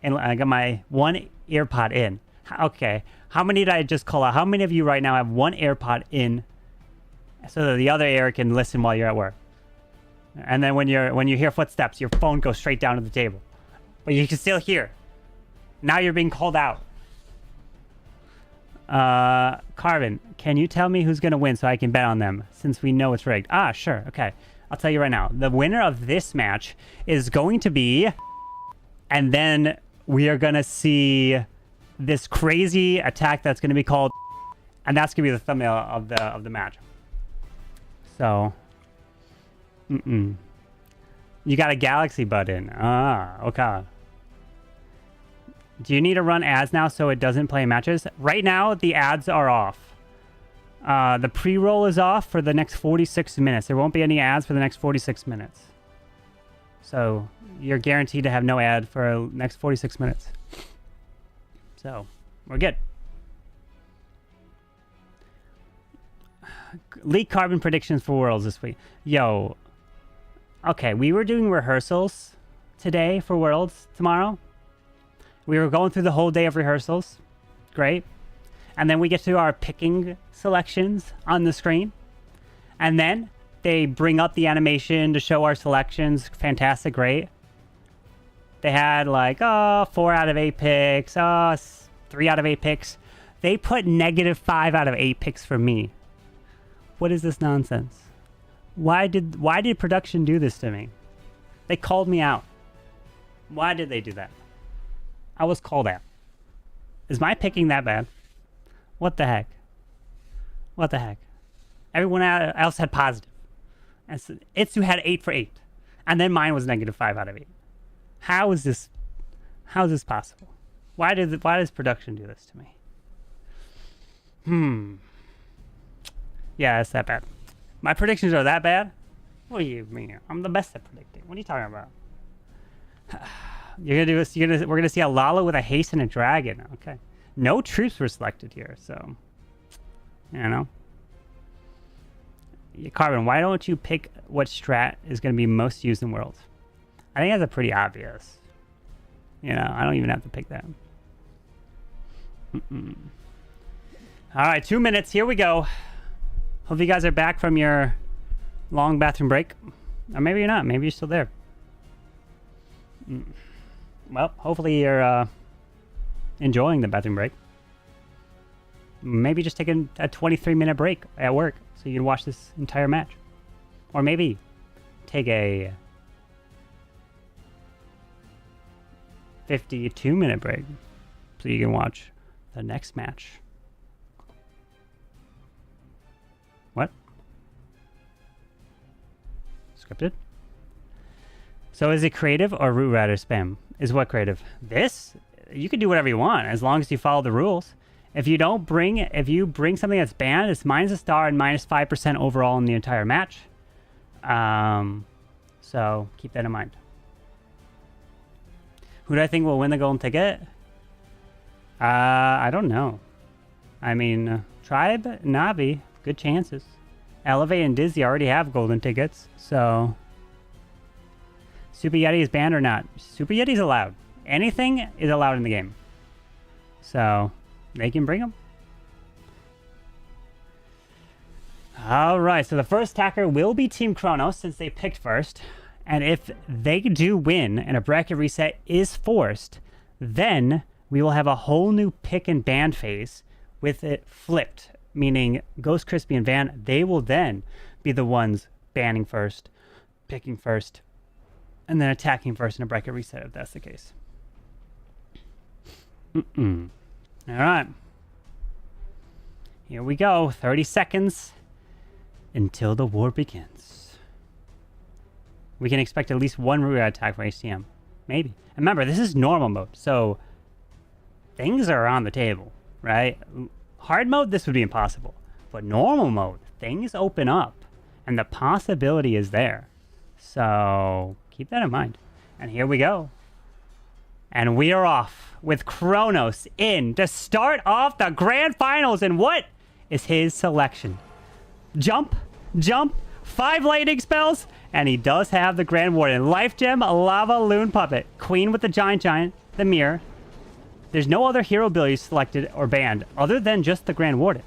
and I got my one AirPod in. Okay, how many did I just call out? How many of you right now have one AirPod in, so that the other ear can listen while you're at work? And then when you hear footsteps, your phone goes straight down to the table, but you can still hear. Now you're being called out. Carbon, can you tell me who's gonna win so I can bet on them, since we know it's rigged? Ah, sure. Okay, I'll tell you right now. The winner of this match is going to be, and then we are gonna see this crazy attack that's gonna be called, and that's gonna be the thumbnail of the match. So, you got a Galaxy button. Ah, okay. Do you need to run ads now so it doesn't play matches? Right now, the ads are off. The pre-roll is off for the next 46 minutes. There won't be any ads for the next 46 minutes. So you're guaranteed to have no ad for the next 46 minutes. So we're good. Leak Carbon predictions for Worlds this week. Yo. Okay, we were doing rehearsals today for Worlds tomorrow. We were going through the whole day of rehearsals. Great. And then we get to our picking selections on the screen. And then they bring up the animation to show our selections. Fantastic, great. They had like, 4 out of 8 picks. 3 out of 8 picks. They put -5 out of 8 picks for me. What is this nonsense? Why did production do this to me? They called me out. Why did they do that? I was called out. Is my picking that bad? What the heck? What the heck? Everyone else had positive. And so Itsu had 8 for 8. And then mine was -5 out of 8. How is this possible? Why does production do this to me? Yeah, it's that bad. My predictions are that bad? What do you mean? I'm the best at predicting. What are you talking about? You're gonna do this. We're gonna see a Lala with a haste and a dragon. Okay. No troops were selected here, so you know. Carbon, why don't you pick what strat is gonna be most used in Worlds? I think that's a pretty obvious. You know, I don't even have to pick that. All right, 2 minutes. Here we go. Hope you guys are back from your long bathroom break. Or maybe you're not. Maybe you're still there. Well, hopefully you're enjoying the bathroom break. Maybe just take a 23-minute break at work so you can watch this entire match. Or maybe take a 52-minute break so you can watch the next match. What? Scripted? So is it creative or root router spam? Is what creative? This? You can do whatever you want as long as you follow the rules. If you bring something that's banned, it's minus a star and minus 5% overall in the entire match. So keep that in mind. Who do I think will win the golden ticket? I don't know. I mean, Tribe, Navi, good chances. Elevate and Dizzy already have golden tickets, so... Super Yeti is banned or not? Super Yeti is allowed. Anything is allowed in the game. So, they can bring them. Alright, so the first attacker will be Team Kronos since they picked first. And if they do win and a bracket reset is forced, then we will have a whole new pick and ban phase with it flipped. Meaning Ghost, Crispy, and Van, they will then be the ones banning first, picking first, and then attacking first in a bracket reset if that's the case. Alright. Here we go. 30 seconds until the war begins. We can expect at least one root attack from HTM. Maybe. And remember, this is normal mode, so things are on the table, right? Hard mode, this would be impossible. But normal mode, things open up, and the possibility is there. So keep that in mind. And here we go. And we are off with Kronos in to start off the grand finals. And what is his selection? Jump, 5 lightning spells, and he does have the Grand Warden. Life Gem, Lava Loon Puppet, Queen with the Giant, the Mirror. There's no other hero abilities selected or banned other than just the Grand Warden.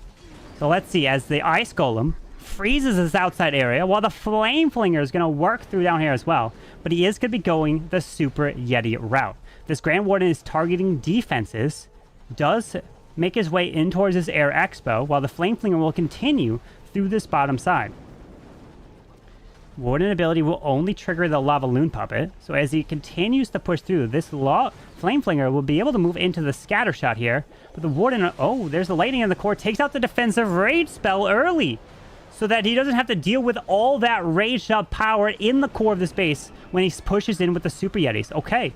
So let's see, as the Ice Golem freezes this outside area, while the Flame Flinger is going to work through down here as well. But he is going to be going the Super Yeti route. This Grand Warden is targeting defenses, does make his way in towards this Air Expo, while the Flame Flinger will continue through this bottom side. Warden ability will only trigger the Lava Loon Puppet, so as he continues to push through, this Flame Flinger will be able to move into the Scatter Shot here, but the Warden, oh, there's the Lightning in the core, takes out the defensive Rage spell early, so that he doesn't have to deal with all that Rage up power in the core of this base when he pushes in with the Super Yetis. Okay.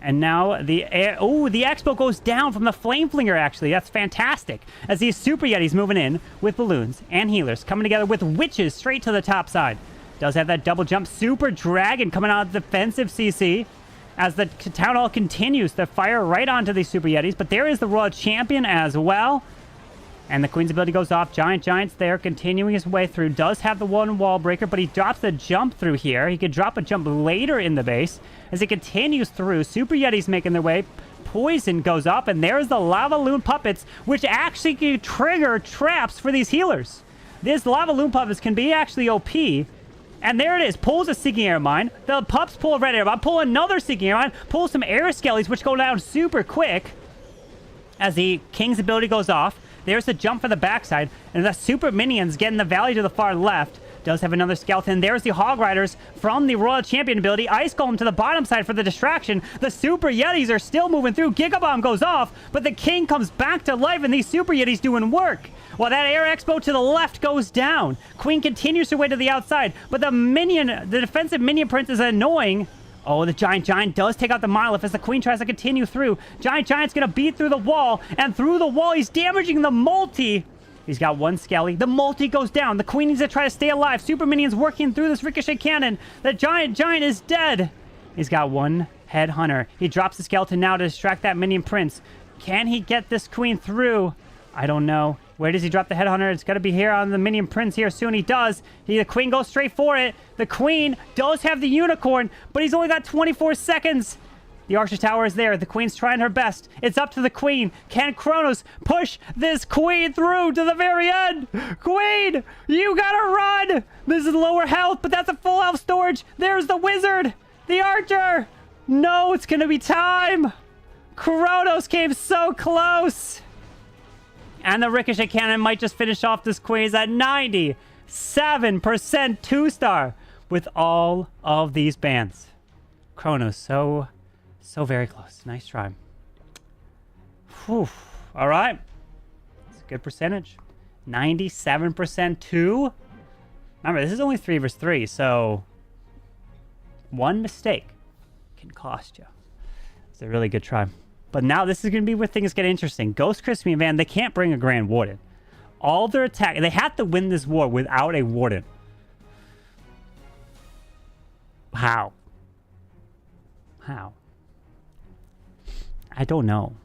And now the Expo goes down from the Flame Flinger, actually. That's fantastic. As these Super Yetis moving in with balloons and healers, coming together with witches straight to the top side. Does have that double jump. Super Dragon coming out of defensive CC as the Town Hall continues to fire right onto these Super Yetis. But there is the Royal Champion as well. And the Queen's ability goes off. Giant's there, continuing his way through. Does have the one wall breaker, but he drops the jump through here. He could drop a jump later in the base. As he continues through, Super Yetis making their way. Poison goes up, and there's the Lava Loon Puppets, which actually can trigger traps for these healers. This Lava Loon Puppets can be actually OP. And there it is. Pulls a Seeking Air Mine. The pups pull a Red Air Mine. Pull another Seeking Air Mine. Pull some Air Skellies, which go down super quick. As the King's ability goes off. There's the jump for the backside. And the Super Minions getting the Valley to the far left. Does have another Skeleton. There's the Hog Riders from the Royal Champion ability. Ice Golem to the bottom side for the distraction. The Super Yetis are still moving through. Giga Bomb goes off. But the King comes back to life. And these Super Yetis doing work. While that Air Expo to the left goes down. Queen continues her way to the outside. But the defensive Minion Prince is annoying. Oh, the Giant does take out the Monolith as the Queen tries to continue through. Giant's going to beat through the wall. And through the wall, he's damaging the multi. He's got one Skelly. The multi goes down. The Queen needs to try to stay alive. Super Minions working through this Ricochet Cannon. The Giant is dead. He's got one Headhunter. He drops the Skeleton now to distract that Minion Prince. Can he get this Queen through? I don't know. Where does he drop the Headhunter? It's got to be here on the Minion Prince here soon. He does. The Queen goes straight for it. The Queen does have the Unicorn, but he's only got 24 seconds. The Archer Tower is there. The Queen's trying her best. It's up to the Queen. Can Kronos push this Queen through to the very end? Queen, you gotta run. This is lower health, but that's a full health storage. There's the Wizard. The Archer. No, it's gonna be time. Kronos came so close. And the Ricochet Cannon might just finish off this Queen. At 97% 2-star with all of these bands. Kronos, so very close. Nice try. Whew. All right. It's a good percentage. 97% 2. Remember, this is only 3 versus 3, so one mistake can cost you. It's a really good try. But now this is going to be where things get interesting. Ghost, Crispy, and Van, they can't bring a Grand Warden. All their attack... They have to win this war without a Warden. How? How? I don't know.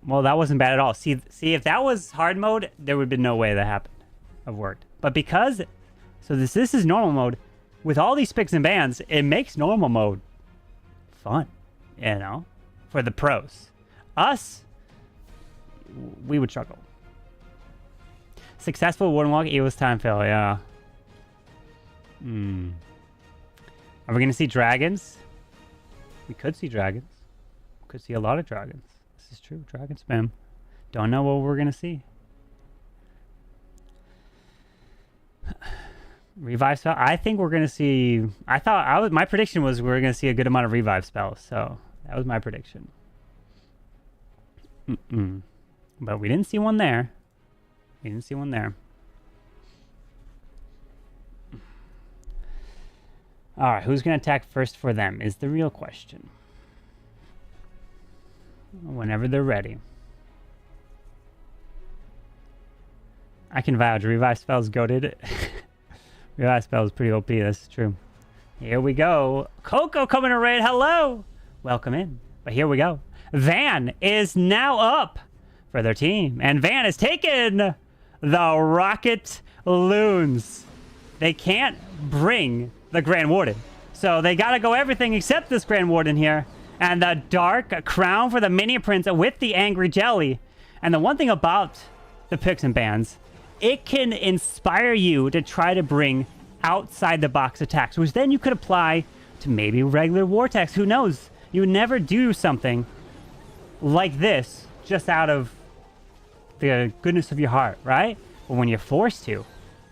Well, that wasn't bad at all. See, if that was hard mode, there would have been no way that happened. Have worked. But because... So this is normal mode. With all these picks and bans, it makes normal mode fun, you know, for the pros. Us, we would struggle. Successful Warden Walk, Evil's Time Fail, yeah. Are we going to see dragons? We could see dragons. Could see a lot of dragons. This is true, dragon spam. Don't know what we're going to see. Revive spell. I think we're going to see... my prediction was we were going to see a good amount of revive spells. So that was my prediction. But we didn't see one there. All right, who's going to attack first for them is the real question. Whenever they're ready. I can vouch. Revive spells goated. Revive spell is pretty OP, that's true. Here we go. Coco coming to raid. Hello. Welcome in. But here we go. Van is now up for their team. And Van has taken the Rocket Loons. They can't bring the Grand Warden. So they got to go everything except this Grand Warden here. And the Dark Crown for the Mini Prince with the Angry Jelly. And the one thing about the picks and bans, it can inspire you to try to bring outside the box attacks, which then you could apply to maybe regular war attacks. Who knows? You would never do something like this just out of the goodness of your heart, right? But when you're forced to,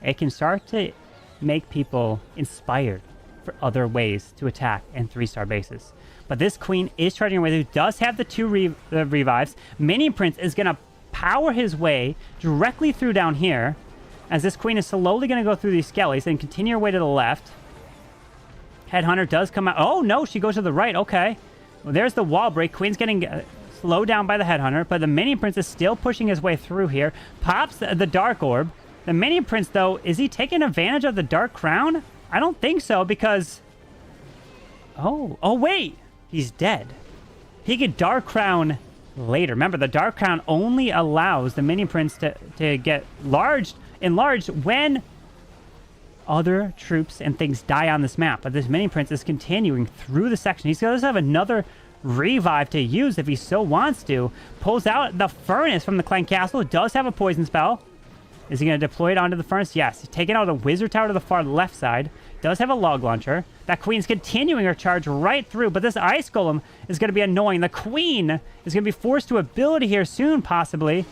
it can start to make people inspired for other ways to attack in 3-star bases. But this Queen is charging away. Who does have the 2 revives. Mini Prince is going to power his way directly through down here as this Queen is slowly going to go through these skellies and continue her way to the left. Headhunter does come out. Oh, no, she goes to the right. Okay. Well, there's the wall break. Queen's getting slowed down by the Headhunter, but the Mini Prince is still pushing his way through here. Pops the Dark Orb. The Mini Prince, though, is he taking advantage of the Dark Crown? I don't think so because... Oh, wait. He's dead. He could Dark Crown later. Remember, the Dark Crown only allows the Mini Prince to get enlarged when other troops and things die on this map. But this Mini Prince is continuing through the section. He's going to have another revive to use if he so wants to. Pulls out the Furnace from the Clan Castle. It does have a poison spell. Is he going to deploy it onto the Furnace? Yes. He's taking out the Wizard Tower to the far left side. Does have a log launcher. That Queen's continuing her charge right through, but this Ice Golem is going to be annoying. The Queen is going to be forced to ability here soon, possibly.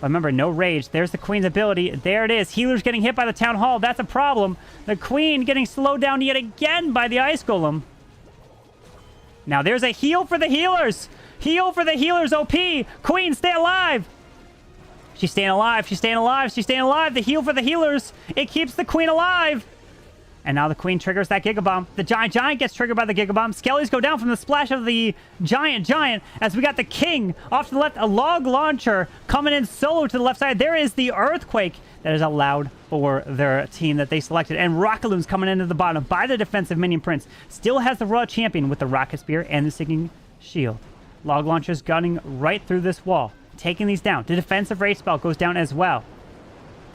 But remember, no rage. There's the Queen's ability. There it is. Healer's getting hit by the Town Hall. That's a problem. The Queen getting slowed down yet again by the Ice Golem. Now there's a heal for the healers. Heal for the healers, OP. Queen, stay alive. She's staying alive. She's staying alive. She's staying alive. The heal for the healers. It keeps the Queen alive. And now the Queen triggers that Giga Bomb. The Giant gets triggered by the Giga Bomb. Skellies go down from the splash of the Giant as we got the King off to the left. A log launcher coming in solo to the left side. There is the Earthquake that is allowed for their team that they selected. And Rockaloon's coming into the bottom by the defensive Minion Prince. Still has the Royal Champion with the Rocket Spear and the Singing Shield. Log launchers gunning right through this wall, taking these down. The defensive rage spell goes down as well.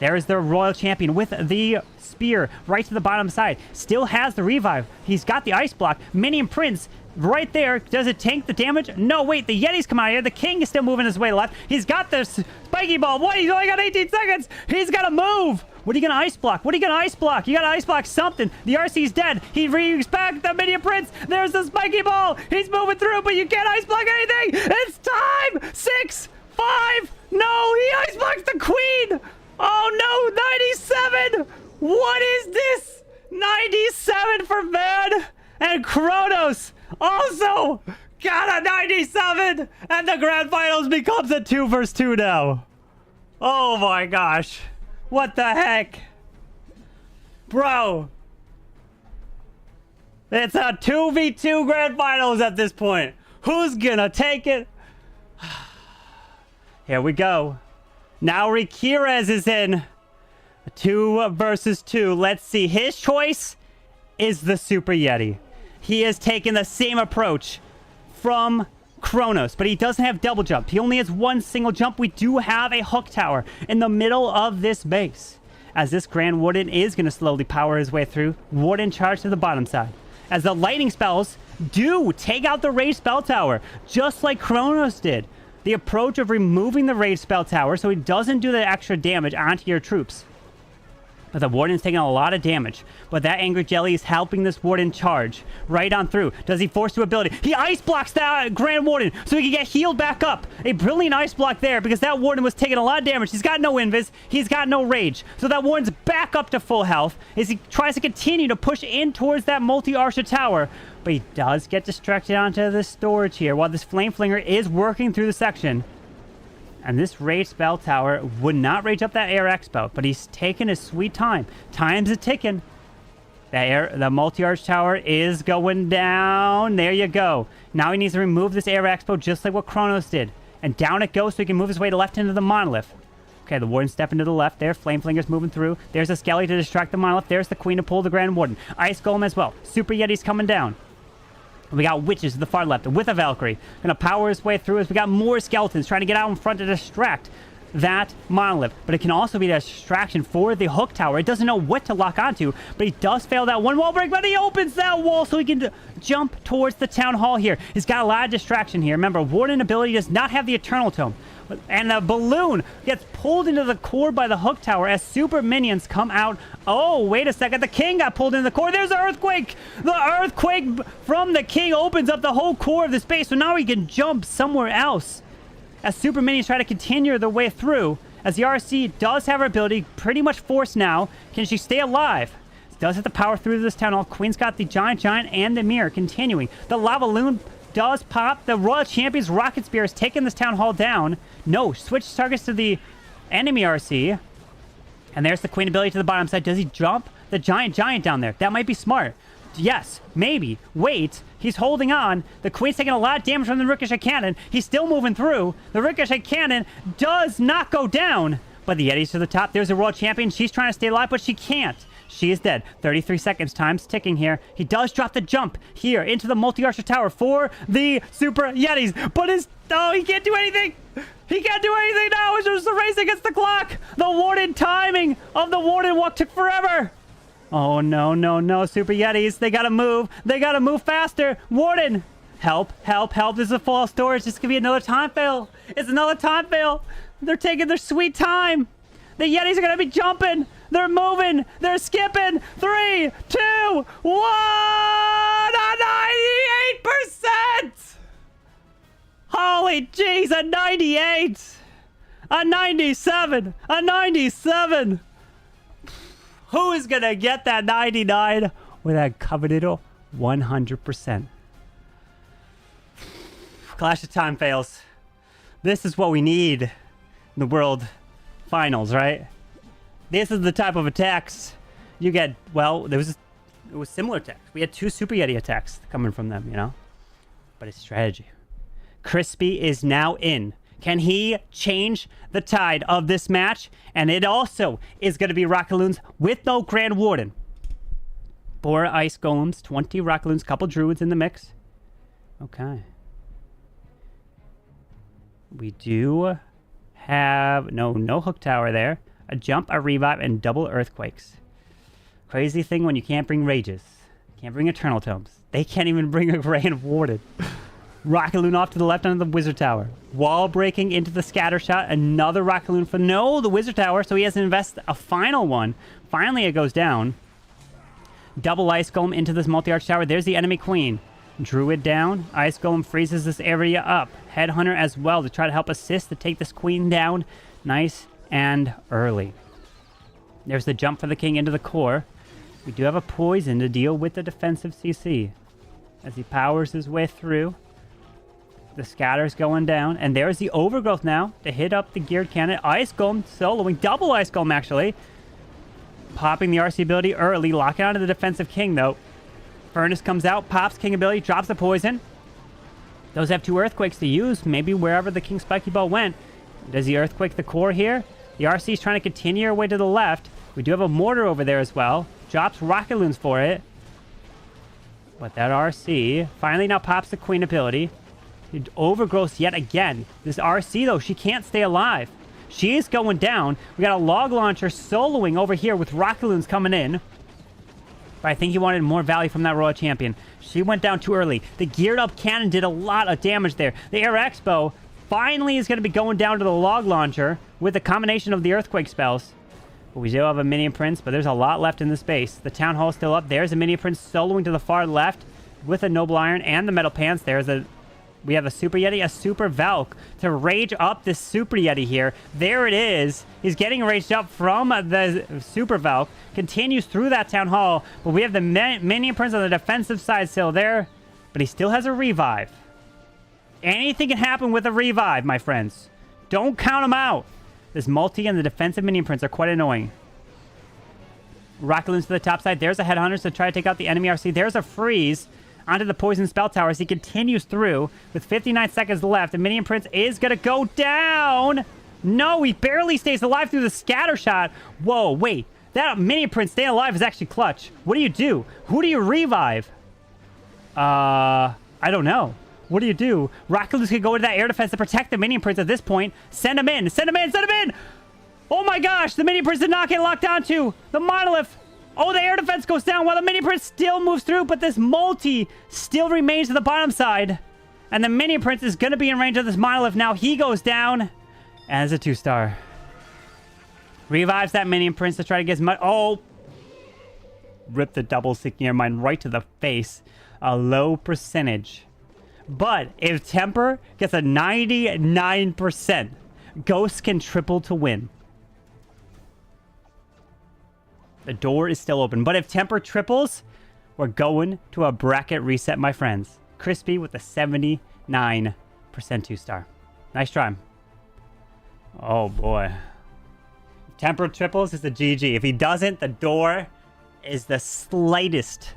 There is the Royal Champion with the spear right to the bottom side. Still has the revive. He's got the ice block. Minion Prince right there. Does it tank the damage? No, wait. The Yetis come out here. The King is still moving his way left. He's got the spiky ball. What? He's only got 18 seconds. He's got to move. What are you going to ice block? What are you going to ice block? You got to ice block something. The RC's dead. He reads back the Minion Prince. There's the spiky ball. He's moving through, but you can't ice block anything. It's time. 6, 5. No, he ice blocks the Queen. Oh, no. 97. What is this? 97 for Van. And Kronos also got a 97. And the grand finals becomes a 2 versus 2 now. Oh, my gosh. What the heck? Bro. It's a 2v2 grand finals at this point. Who's gonna take it? Here we go. Now Rikirez is in. 2 versus 2. Let's see. His choice is the Super Yeti. He has taken the same approach from Kronos, but he doesn't have double jump. He only has one single jump. We do have a hook tower in the middle of this base. As this Grand Warden is going to slowly power his way through. Warden charge to the bottom side. As the lightning spells do take out the rage spell tower, just like Kronos did. The approach of removing the rage spell tower so he doesn't do the extra damage onto your troops. But the Warden's taking a lot of damage. But that Angry Jelly is helping this Warden charge right on through. Does he force to ability? He ice blocks that Grand Warden so he can get healed back up. A brilliant ice block there because that Warden was taking a lot of damage. He's got no invis. He's got no rage. So that Warden's back up to full health as he tries to continue to push in towards that multi-archer tower. But he does get distracted onto the storage here while this Flame Flinger is working through the section. And this Rage Spell Tower would not rage up that Air Expo, but he's taking his sweet time. Time's a ticking. The multi-arch tower is going down. There you go. Now he needs to remove this Air Expo just like what Kronos did. And down it goes so he can move his way to left into the Monolith. Okay, the Warden stepping to the left there. Flame Flinger's moving through. There's a Skelly to distract the Monolith. There's the Queen to pull the Grand Warden. Ice Golem as well. Super Yeti's coming down. We got Witches to the far left with a Valkyrie. Gonna power his way through as we got more skeletons trying to get out in front to distract that Monolith. But it can also be a distraction for the hook tower. It doesn't know what to lock onto, but he does fail that one wall break, but he opens that wall so he can jump towards the Town Hall here. He's got a lot of distraction here. Remember, Warden ability does not have the Eternal Tome. And the balloon gets pulled into the core by the hook tower as super minions come out. Oh, wait a second. The King got pulled into the core. There's the earthquake. The earthquake from the King opens up the whole core of the space. So now he can jump somewhere else. As super minions try to continue their way through. As the RC does have her ability pretty much forced now. Can she stay alive? Does have to power through this town hall. Queen's got the giant and the mirror continuing. The lava loon does pop. The Royal Champion's Rocket Spear has taken this town hall down. No, switch targets to the enemy RC. And there's the Queen ability to the bottom side. Does he jump the giant down there? That might be smart. Yes, maybe. Wait, he's holding on. The Queen's taking a lot of damage from the Ricochet Cannon. He's still moving through. The Ricochet Cannon does not go down. But the Yeti's to the top. There's a Royal Champion. She's trying to stay alive, but she can't. She is dead. 33 seconds. Time's ticking here. He does drop the jump here into the multi-archer tower for the Super Yetis. But he can't do anything. He can't do anything now. It's just a race against the clock. The Warden timing of the Warden walk took forever. Oh, no. Super Yetis. They got to move. They got to move faster. Warden. Help. This is a full storage. This could be another time fail. It's another time fail. They're taking their sweet time. The Yetis are going to be jumping. They're moving. They're skipping. 3, 2, 1. A 98%. Holy jeez, a 98. A 97. A 97. Who is going to get that 99 with that coveted 100%? Clash of Time fails. This is what we need in the World Finals, right? This is the type of attacks you get. Well, it was similar attacks. We had 2 Super Yeti attacks coming from them, you know? But it's strategy. Crispy is now in. Can he change the tide of this match? And it also is going to be Rocket Loons with no Grand Warden. 4 Ice Golems, 20 Rocket Loons, couple Druids in the mix. Okay. We do have no hook tower there. A jump, a revive, and double earthquakes. Crazy thing when you can't bring rages. Can't bring eternal tomes. They can't even bring a grand warden. Rocket Loon off to the left under the wizard tower. Wall breaking into the scatter shot. Another Rocket Loon for the wizard tower. So he has to invest a final one. Finally, it goes down. Double Ice Golem into this multi-arch tower. There's the enemy queen. Druid down. Ice Golem freezes this area up. Headhunter as well to try to help assist to take this queen down. Nice and early. There's the jump for the king into the core. We do have a poison to deal with the defensive CC. As he powers his way through. The scatter's going down. And there's the overgrowth now to hit up the geared cannon. Ice Golem soloing. Double Ice Golem, actually. Popping the RC ability early. Locking onto the defensive king, though. Furnace comes out. Pops king ability. Drops the poison. Those have 2 earthquakes to use. Maybe wherever the king spiky ball went. Does he earthquake the core here? The RC is trying to continue her way to the left. We do have a mortar over there as well. Drops rocket loons for it. But that RC finally now pops the queen ability. It overgrowths yet again. This RC, though, she can't stay alive. She is going down. We got a log launcher soloing over here with rocket loons coming in. But I think he wanted more value from that Royal Champion. She went down too early. The geared up cannon did a lot of damage there. The Air Expo finally is going to be going down to the log launcher with a combination of the earthquake spells. But we do have a Minion Prince, but there's a lot left in the space. The Town Hall is still up. There's a Minion Prince soloing to the far left with a Noble Iron and the Metal Pants. We have a Super Yeti, a Super Valk to rage up this Super Yeti here. There it is. He's getting raged up from the Super Valk. Continues through that Town Hall. But we have the Minion Prince on the defensive side still there. But he still has a revive. Anything can happen with a revive, my friends. Don't count him out. This multi and the defensive Minion Prince are quite annoying. Rocket Loons to the top side. There's a Headhunter to try to take out the enemy RC. There's a freeze onto the poison spell tower as he continues through with 59 seconds left. The Minion Prince is going to go down. No, he barely stays alive through the scatter shot. Whoa, wait. That Minion Prince staying alive is actually clutch. What do? Who do you revive? I don't know. What do you do? Rocket Loons could go into that air defense to protect the Minion Prince at this point. Send him in. Send him in. Send him in. Oh my gosh. The Minion Prince did not get locked onto the monolith. Oh, the air defense goes down while the Minion Prince still moves through, but this multi still remains to the bottom side. And the Minion Prince is going to be in range of this monolith now. He goes down as a 2-star. Revives that Minion Prince to try to get as much... Oh! Rip the double Seeking Air Mine right to the face. A low percentage. But if Temper gets a 99%, Ghost can triple to win. The door is still open. But if Temper triples, we're going to a bracket reset, my friends. Crispy with a 79% 2-star. Nice try. Oh, boy. If Temper triples, it's a GG. If he doesn't, the door is the slightest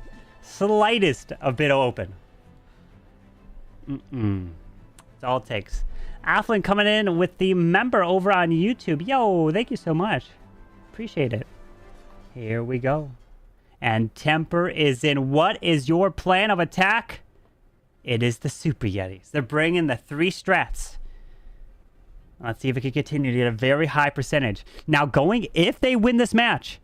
a bit open. That's all it takes. Afflin coming in with the member over on YouTube. Yo, thank you so much. Appreciate it. Here we go. And Temper is in. What is your plan of attack? It is the Super Yetis. They're bringing the 3 strats. Let's see if it can continue to get a very high percentage. Now if they win this match,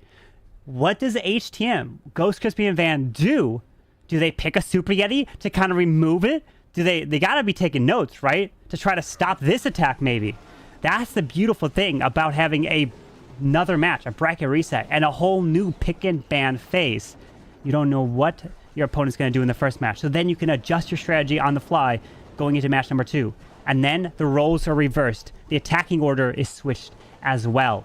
what does HTM, Ghost, Crispy, and Van do? Do they pick a Super Yeti to kind of remove it? They gotta be taking notes, right? To try to stop this attack, maybe. That's the beautiful thing about having another match, a bracket reset, and a whole new pick and ban phase. You don't know what your opponent's going to do in the first match. So then you can adjust your strategy on the fly going into match number 2. And then the roles are reversed. The attacking order is switched as well.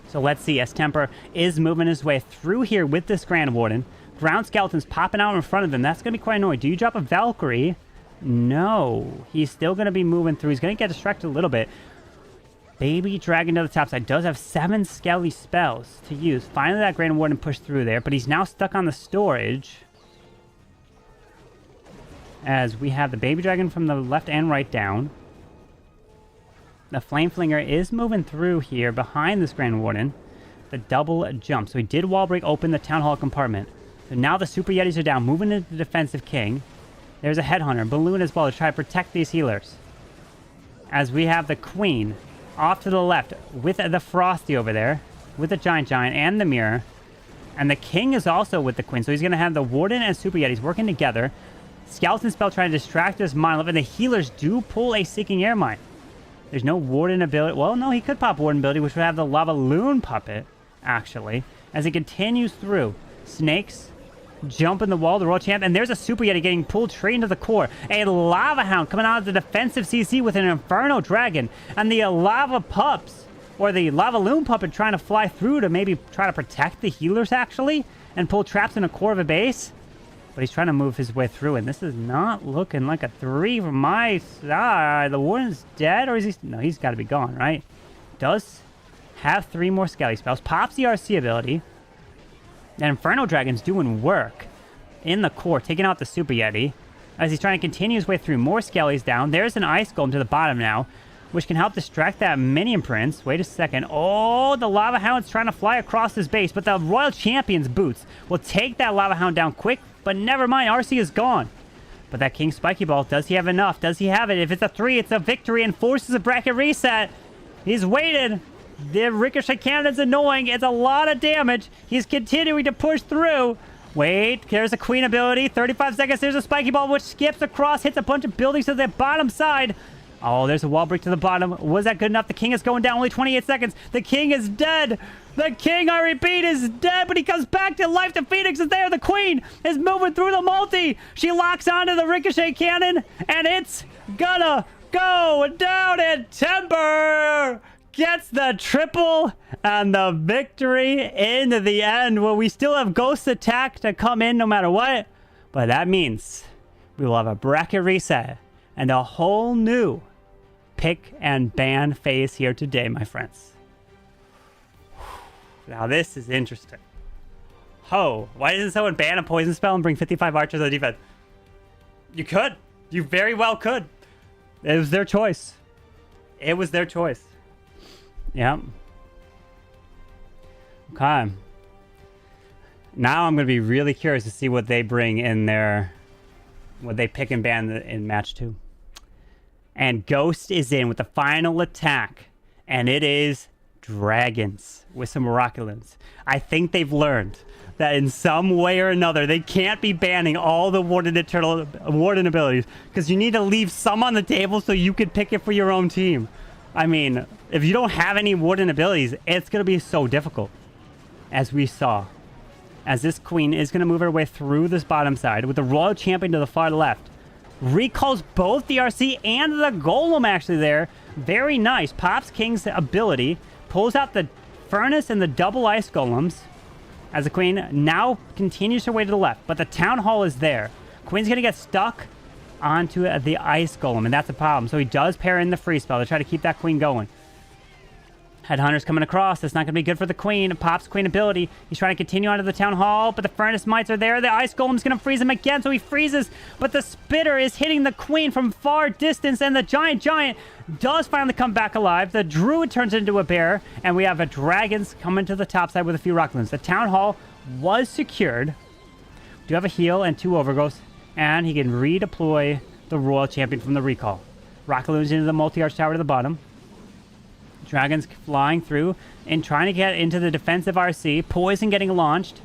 So let's see, as Temper is moving his way through here with this Grand Warden. Ground Skeleton's popping out in front of him. That's going to be quite annoying. Do you drop a Valkyrie? No. He's still going to be moving through. He's going to get distracted a little bit. Baby Dragon to the top side does have 7 Skelly spells to use. Finally, that Grand Warden pushed through there, but he's now stuck on the storage. As we have the Baby Dragon from the left and right down. The Flame Flinger is moving through here behind this Grand Warden. The double jump. So he did wall break open the Town Hall compartment. So now the Super Yetis are down, moving into the defensive king. There's a Headhunter, Balloon as well to try to protect these healers. As we have the Queen off to the left with the Frosty over there, with the Giant and the Mirror. And the King is also with the Queen, so he's going to have the Warden and Super Yetis working together. Skeleton Spell trying to distract this Monolith, and the healers do pull a Seeking Air Mine. There's no Warden ability. Well, no, he could pop Warden ability, which would have the Lava Loon Puppet, actually, as it continues through. Snakes jump in the wall, the Royal Champ, and there's a Super Yeti getting pulled straight into the core. A Lava Hound coming out of the defensive CC with an Inferno Dragon, and the Lava Pups, or the Lava Loon Puppet, trying to fly through to maybe try to protect the healers, actually, and pull traps in the core of a base. But he's trying to move his way through, and this is not looking like a 3 from my side. The Warden's dead, or is he? No, he's got to be gone, right? Does have 3 more Skelly spells. Pops the RC ability. And Inferno Dragon's doing work in the core, taking out the Super Yeti as he's trying to continue his way through. More Skellies down. There's an Ice Golem to the bottom now, which can help distract that Minion Prince. Wait a second. Oh, the Lava Hound's trying to fly across his base, but the Royal Champion's boots will take that Lava Hound down quick, but never mind. RC is gone. But that King Spiky Ball, does he have enough? Does he have it? If it's a 3, it's a victory and forces a bracket reset. He's waited. The Ricochet Cannon's annoying. It's a lot of damage. He's continuing to push through. Wait, there's a Queen ability. 35 seconds. There's a Spiky Ball, which skips across, hits a bunch of buildings to the bottom side. Oh, there's a wall break to the bottom. Was that good enough? The King is going down. Only 28 seconds. The King is dead. The King, I repeat, is dead, but he comes back to life. The Phoenix is there. The Queen is moving through the multi. She locks onto the Ricochet Cannon, and it's gonna go down. And Timber gets the triple and the victory into the end. Well, we still have Ghost Attack to come in no matter what, but that means we will have a bracket reset and a whole new pick and ban phase here today, my friends. Now this is interesting. Ho, why doesn't someone ban a poison spell and bring 55 archers on defense? You could. You very well could. It was their choice. It was their choice. Yep. Okay. Now I'm going to be really curious to see what they bring in their... what they pick and ban in match 2. And Ghost is in with the final attack. And it is dragons with some Miraculins. I think they've learned that in some way or another, they can't be banning all the Warden abilities. Because you need to leave some on the table so you can pick it for your own team. I mean, if you don't have any Warden abilities, it's going to be so difficult. As we saw. As this Queen is going to move her way through this bottom side with the Royal Champion to the far left. Recalls both the RC and the Golem actually there. Very nice. Pops King's ability. Pulls out the Furnace and the double Ice Golems. As the Queen now continues her way to the left. But the Town Hall is there. Queen's going to get stuck onto the Ice Golem, and that's a problem. So he does pair in the Freeze spell to try to keep that Queen going. Headhunter's coming across. That's not going to be good for the Queen. Pops Queen ability. He's trying to continue onto the Town Hall, but the Furnace Mites are there. The Ice Golem's going to freeze him again, so he freezes. But the Spitter is hitting the Queen from far distance, and the Giant does finally come back alive. The Druid turns into a bear, and we have a Dragons coming to the top side with a few Rocklands. The Town Hall was secured. We do have a heal and 2 Overgrowths, and he can redeploy the Royal Champion from the recall. Rockaloons into the multi-arch tower to the bottom. Dragons flying through and trying to get into the defensive RC. Poison getting launched.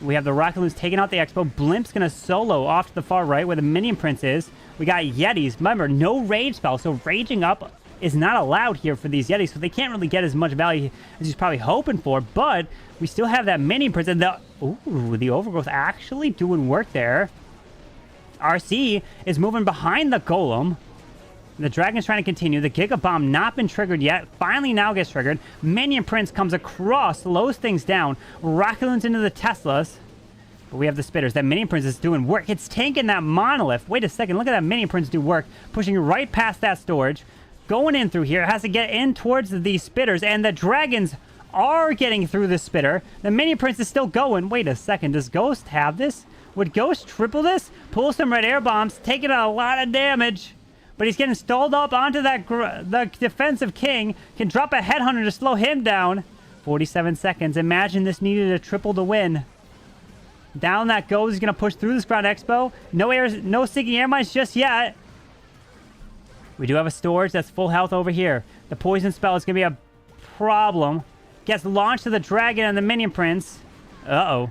We have the Rockaloons taking out the Expo. Blimp's going to solo off to the far right where the Minion Prince is. We got Yetis. Remember, no Rage spell, so Raging Up is not allowed here for these Yetis, so they can't really get as much value as he's probably hoping for, but we still have that Minion Prince, and the Overgrowth actually doing work there. RC is moving behind the Golem. The Dragon's trying to continue. The Giga Bomb not been triggered yet. Finally now gets triggered. Minion Prince comes across, slows things down. Rockaloons into the Teslas. But we have the Spitters. That Minion Prince is doing work. It's tanking that Monolith. Wait a second. Look at that Minion Prince do work. Pushing right past that storage. Going in through here. It has to get in towards the Spitters. And the Dragons are getting through the Spitter. The Minion Prince is still going. Wait a second. Does Ghost have this? Would Ghost triple this? Pull some red air bombs. Taking a lot of damage. But he's getting stalled up onto that the defensive King. Can drop a Headhunter to slow him down. 47 seconds. Imagine this needed a triple to win. Down that goes. He's going to push through this Ground Expo. No Seeking Air Mines just yet. We do have a storage that's full health over here. The poison spell is going to be a problem. Gets launched to the dragon and the minion prince. Uh-oh.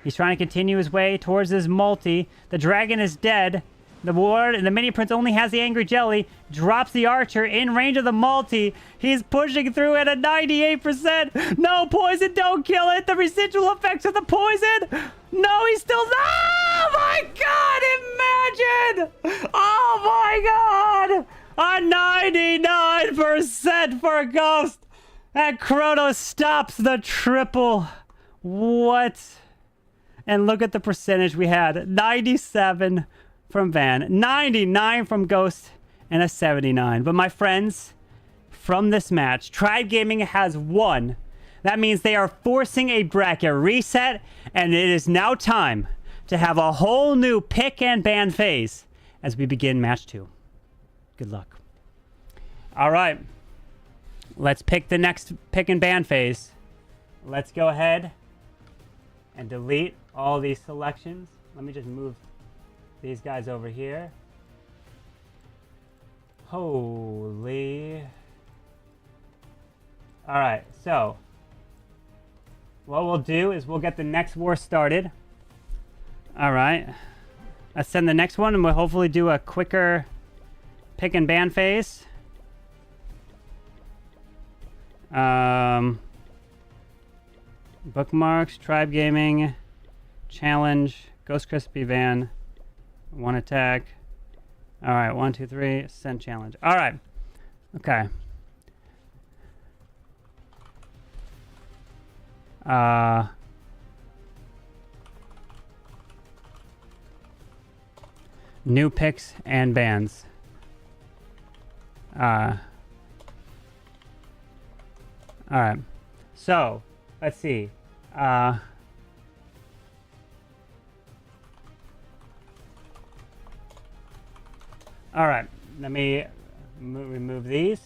He's trying to continue his way towards his multi. The dragon is dead. The ward and the minion prince only has the angry jelly. Drops the archer in range of the multi. He's pushing through at a 98%. No, poison, don't kill it. The residual effects of the poison. No, he's still... Oh my god, imagine! Oh my god! A 99% for Ghost. And Kronos stops the triple. What? And look at the percentage we had. 97 from Van, 99 from Ghost, and a 79. But my friends, from this match, Tribe Gaming has won. That means they are forcing a bracket reset, and it is now time to have a whole new pick and ban phase as we begin match 2. Good luck. All right. Let's pick the next pick and ban phase. Let's go ahead and delete all these selections. Let me just move these guys over here. Holy. All right, so what we'll do is we'll get the next war started. All right. Let's send the next one, and we'll hopefully do a quicker pick and ban phase. Bookmarks, Tribe Gaming, Challenge, Ghost Crispy Van, 1 attack. All right, 1, 2, 3, send challenge. All right, okay. New picks and bans. All right, so let's see. All right, let me remove these.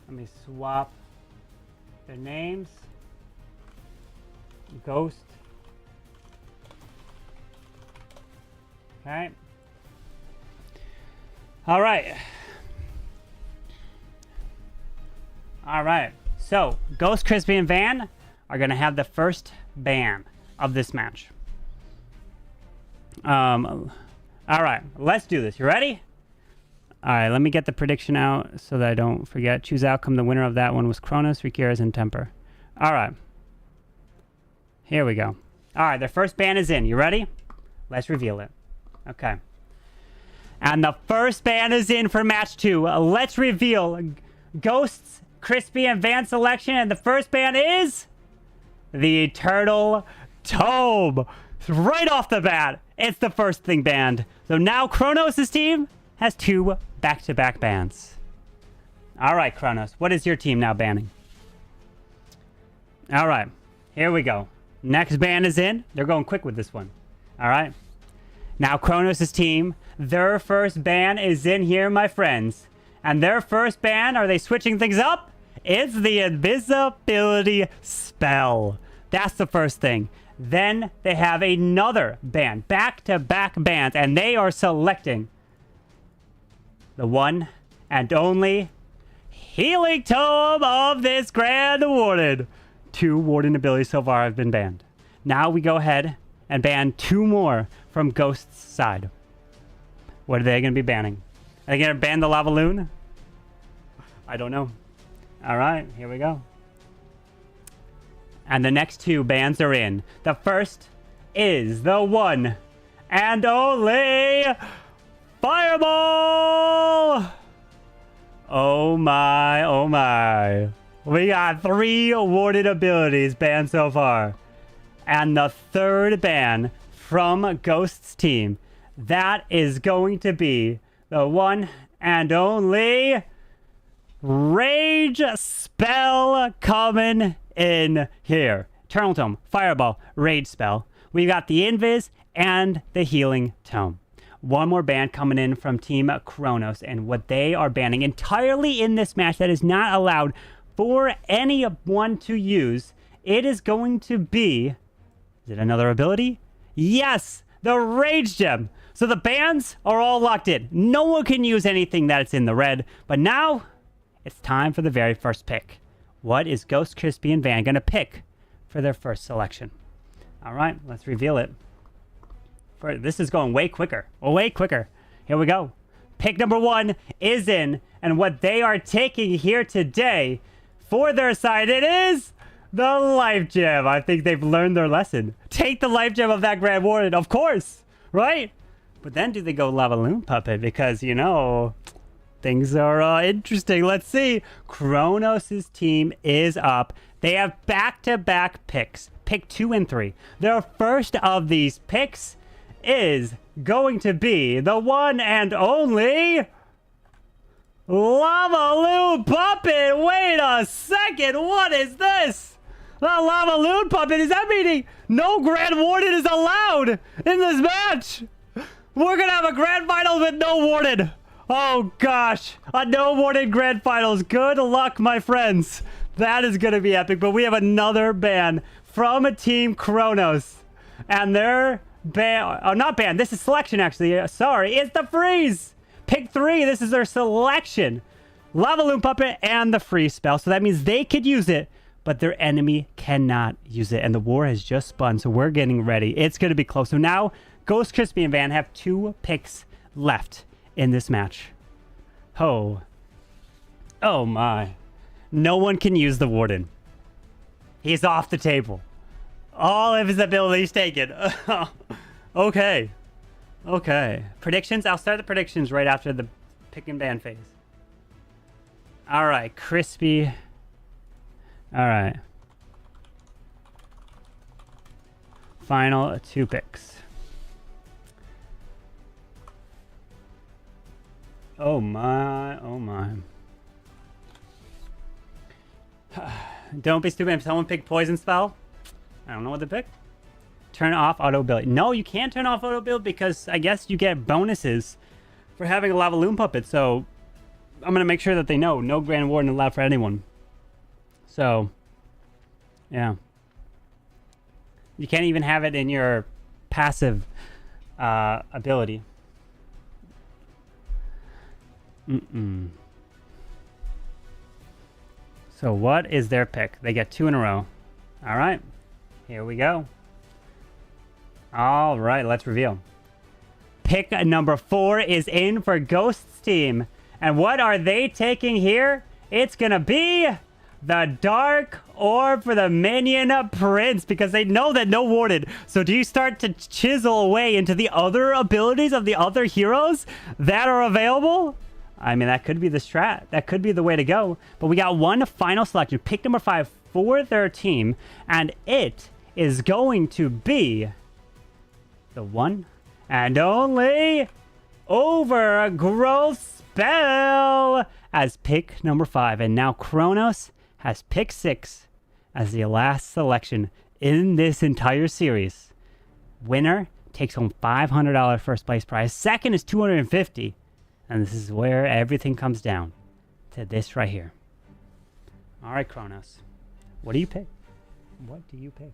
Let me swap their names. Ghost. Okay. All right. All right. So, Ghost, Crispy, and Van are going to have the first ban of this match. All right. Let's do this. You ready? All right. Let me get the prediction out so that I don't forget. Choose outcome. The winner of that one was Kronos, Rikiras, and Temper. All right. Here we go. All right. Their first ban is in. You ready? Let's reveal it. Okay. And the first ban is in for match 2. Let's reveal Ghosts, Crispy, and Van selection. And the first ban is the Eternal Tome. Right off the bat, it's the first thing banned. So now Kronos' team has 2 back-to-back bans. All right, Kronos, what is your team now banning? All right, here we go. Next ban is in. They're going quick with this one. All right. Now Kronos' team, their first ban is in here, my friends. And their first ban, are they switching things up? It's the invisibility spell. That's the first thing. Then they have another ban, back-to-back bans, and they are selecting the one and only Healing Tome of this Grand Warden. 2 Warden abilities so far have been banned. Now we go ahead and ban 2 more from Ghost's side. What are they going to be banning? Are they going to ban the Lava Loon? I don't know. All right, here we go. And the next 2 bans are in. The first is the one and only Fireball! Oh my, oh my. We got 3 awarded abilities banned so far. And the third ban from Ghost's team, that is going to be the one and only Rage Spell coming in here. Eternal Tome, Fireball, Rage Spell. We got the Invis and the Healing Tome. One more ban coming in from Team Kronos, and what they are banning entirely in this match that is not allowed for anyone to use, it is going to be... Is it another ability? Yes! The Rage Gem! So the bans are all locked in. No one can use anything that's in the red. But now, it's time for the very first pick. What is Ghost, Crispy, and Van going to pick for their first selection? All right, let's reveal it. This is going way quicker. Way quicker. Here we go. Pick number 1 is in. And what they are taking here today for their side, it is the Life Gem. I think they've learned their lesson. Take the Life Gem of that Grand Warden, of course, right? But then do they go Lava Loon Puppet? Because, you know, things are interesting. Let's see. Kronos' team is up. They have back-to-back picks. Pick 2 and 3. Their first of these picks is going to be the one and only Lava Loon Puppet. Wait a second. What is this? The Lava Loon Puppet. Is that meaning no Grand Warden is allowed in this match? We're going to have a grand final with no warden. Oh, gosh. A no warden grand finals. Good luck, my friends. That is going to be epic. But we have another ban from a team Kronos. And their ban... Oh, not ban. This is selection, actually. Sorry. It's the freeze. Pick 3. This is their selection. Lava Loon Puppet and the freeze spell. So that means they could use it, but their enemy cannot use it. And the war has just spun, so we're getting ready. It's going to be close. So now... Ghost, Crispy, and Van have 2 picks left in this match. Oh. Oh, my. No one can use the Warden. He's off the table. All of his abilities taken. Okay. Okay. Predictions? I'll start the predictions right after the pick and ban phase. All right. Crispy. All right. Final 2 picks. Oh my, oh my. Don't be stupid. If someone picked Poison Spell, I don't know what to pick. Turn off auto build. No, you can't turn off auto build because I guess you get bonuses for having a Lava Loon Puppet. So I'm going to make sure that they know no Grand Warden allowed for anyone. So, yeah. You can't even have it in your passive ability. So what is their pick? They get 2 in a row. All right. Here we go. All right, let's reveal. Pick number 4 is in for Ghost's team. And what are they taking here? It's going to be the Dark Orb for the Minion Prince because they know that no Warden. So do you start to chisel away into the other abilities of the other heroes that are available? I mean, that could be the strat. That could be the way to go. But we got one final selection. Pick number 5 for their team. And it is going to be the one and only Overgrowth Spell as pick number 5. And now Kronos has pick 6 as the last selection in this entire series. Winner takes home $500 first place prize. Second is $250. And this is where everything comes down to this right here. All right, Kronos. What do you pick? What do you pick?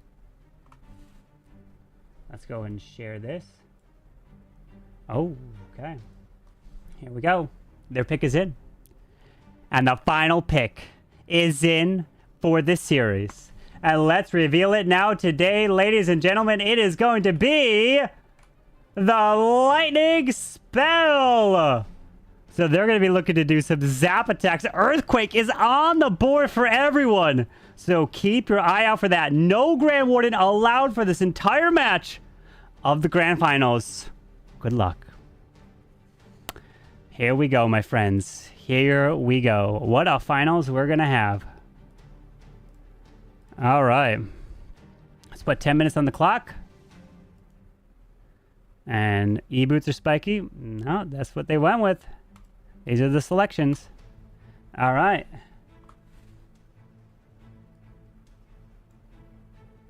Let's go and share this. Oh, okay. Here we go. Their pick is in. And the final pick is in for this series. And let's reveal it now today, ladies and gentlemen. It is going to be the Lightning Spell. So they're going to be looking to do some zap attacks. Earthquake is on the board for everyone. So keep your eye out for that. No Grand Warden allowed for this entire match of the Grand Finals. Good luck. Here we go, my friends. Here we go. What a finals we're going to have. All right. Let's put 10 minutes on the clock. And E-boots are spiky. No, that's what they went with. These are the selections. All right.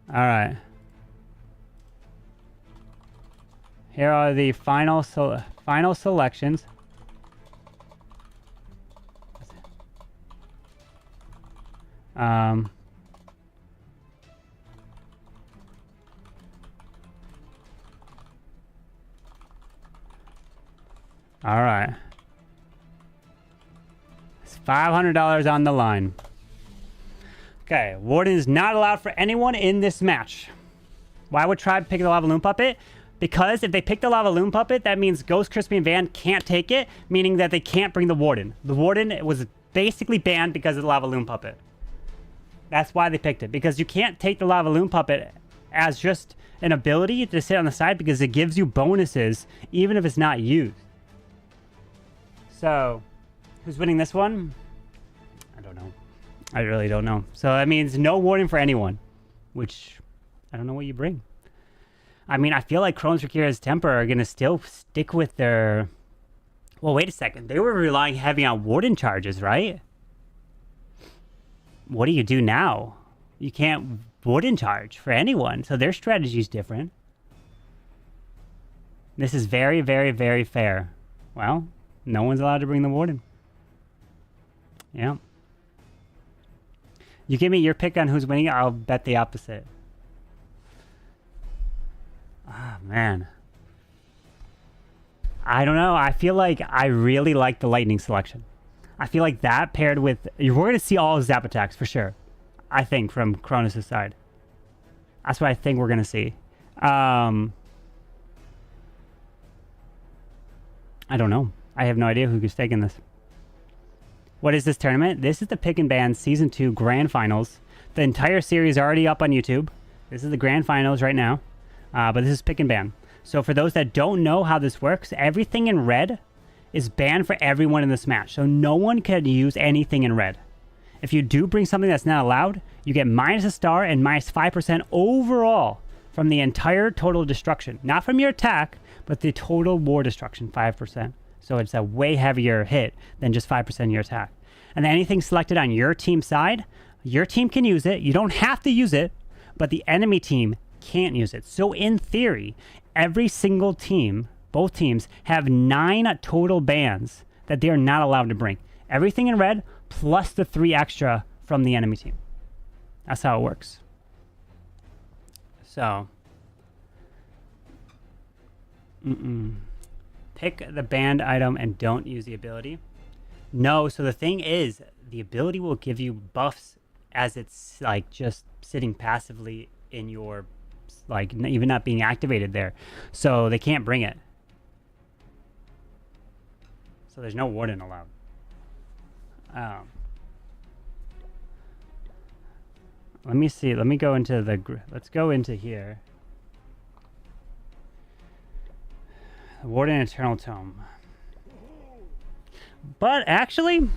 All right. Here are the final selections. All right. It's $500 on the line. Okay, Warden is not allowed for anyone in this match. Why would Tribe pick the Lava Loon Puppet? Because if they pick the Lava Loon Puppet, that means Ghost, Crispy, and Van can't take it, meaning that they can't bring the Warden. The Warden was basically banned because of the Lava Loon Puppet. That's why they picked it, because you can't take the Lava Loon Puppet as just an ability to sit on the side because it gives you bonuses even if it's not used. So, who's winning this one? I don't know. I really don't know. So that means no Warden for anyone, which I don't know what you bring. I mean, I feel like Kronos, Rakira's Temper are going to still stick with their... Well, wait a second. They were relying heavy on Warden charges, right? What do you do now? You can't Warden charge for anyone, so their strategy is different. This is very, very, very fair. Well, no one's allowed to bring the Warden. Yeah. You give me your pick on who's winning, I'll bet the opposite. Ah, man. I don't know. I feel like I really like the Lightning selection. I feel like that paired with... We're going to see all Zap attacks for sure. I think from Kronos' side. That's what I think we're going to see. I don't know. I have no idea who's taking this. What is this tournament? This is the Pick and Ban Season 2 Grand Finals. The entire series is already up on YouTube. This is the Grand Finals right now. But this is Pick and Ban. So for those that don't know how this works, everything in red is banned for everyone in this match. So no one can use anything in red. If you do bring something that's not allowed, you get minus a star and minus 5% overall from the entire total destruction. Not from your attack, but the total war destruction, 5%. So it's a way heavier hit than just 5% of your attack. And then anything selected on your team side, your team can use it. You don't have to use it, but the enemy team can't use it. So in theory, every single team, both teams, have 9 total bans that they are not allowed to bring. Everything in red, plus the 3 extra from the enemy team. That's how it works. So. Pick the banned item and don't use the ability. No, so the thing is, the ability will give you buffs as it's like just sitting passively in your, like even not being activated there. So they can't bring it. So there's no Warden allowed. Let me see. Let me go into the... Let's go into here. Warden Eternal Tome. But actually...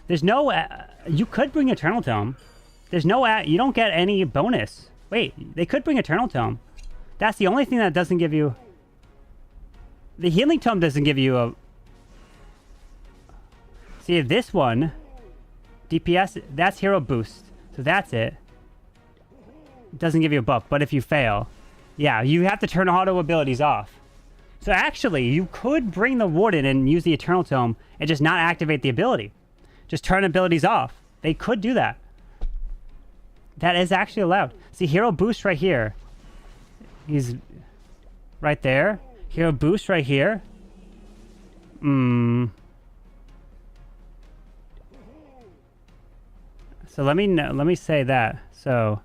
There's no... you could bring Eternal Tome. There's no... you don't get any bonus. Wait, they could bring Eternal Tome. That's the only thing that doesn't give you... The Healing Tome doesn't give you a... See, this one... DPS, that's hero boost. So that's it. It doesn't give you a buff, but if you fail... Yeah, you have to turn auto abilities off. So actually, you could bring the Warden and use the Eternal Tome and just not activate the ability. Just turn abilities off. They could do that. That is actually allowed. See, hero boost right here. He's right there. Hero boost right here. So let me say that. So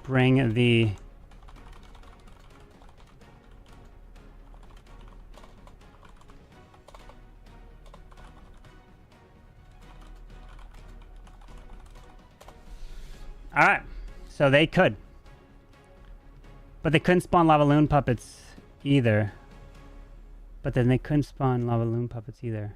bring the all right. So they could. But they couldn't spawn Lava Loon Puppets either. But then they couldn't spawn Lava Loon Puppets either.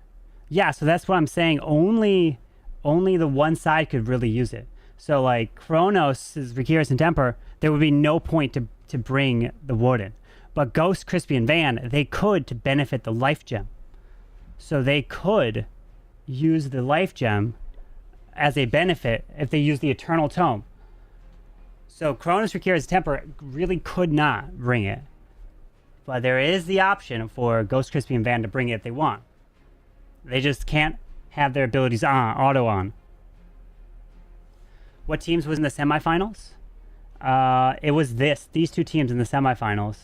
Yeah, so that's what I'm saying. Only the one side could really use it. So like Kronos, Rakira's, and Temper, there would be no point to bring the Warden. But Ghost, Crispy, and Van, they could to benefit the Life Gem. So they could use the Life Gem as a benefit if they use the Eternal Tome. So Kronos, Rakira's Temper really could not bring it. But there is the option for Ghost, Crispy, and Van to bring it if they want. They just can't have their abilities auto on. What teams was in the semifinals? It was these two teams in the semifinals.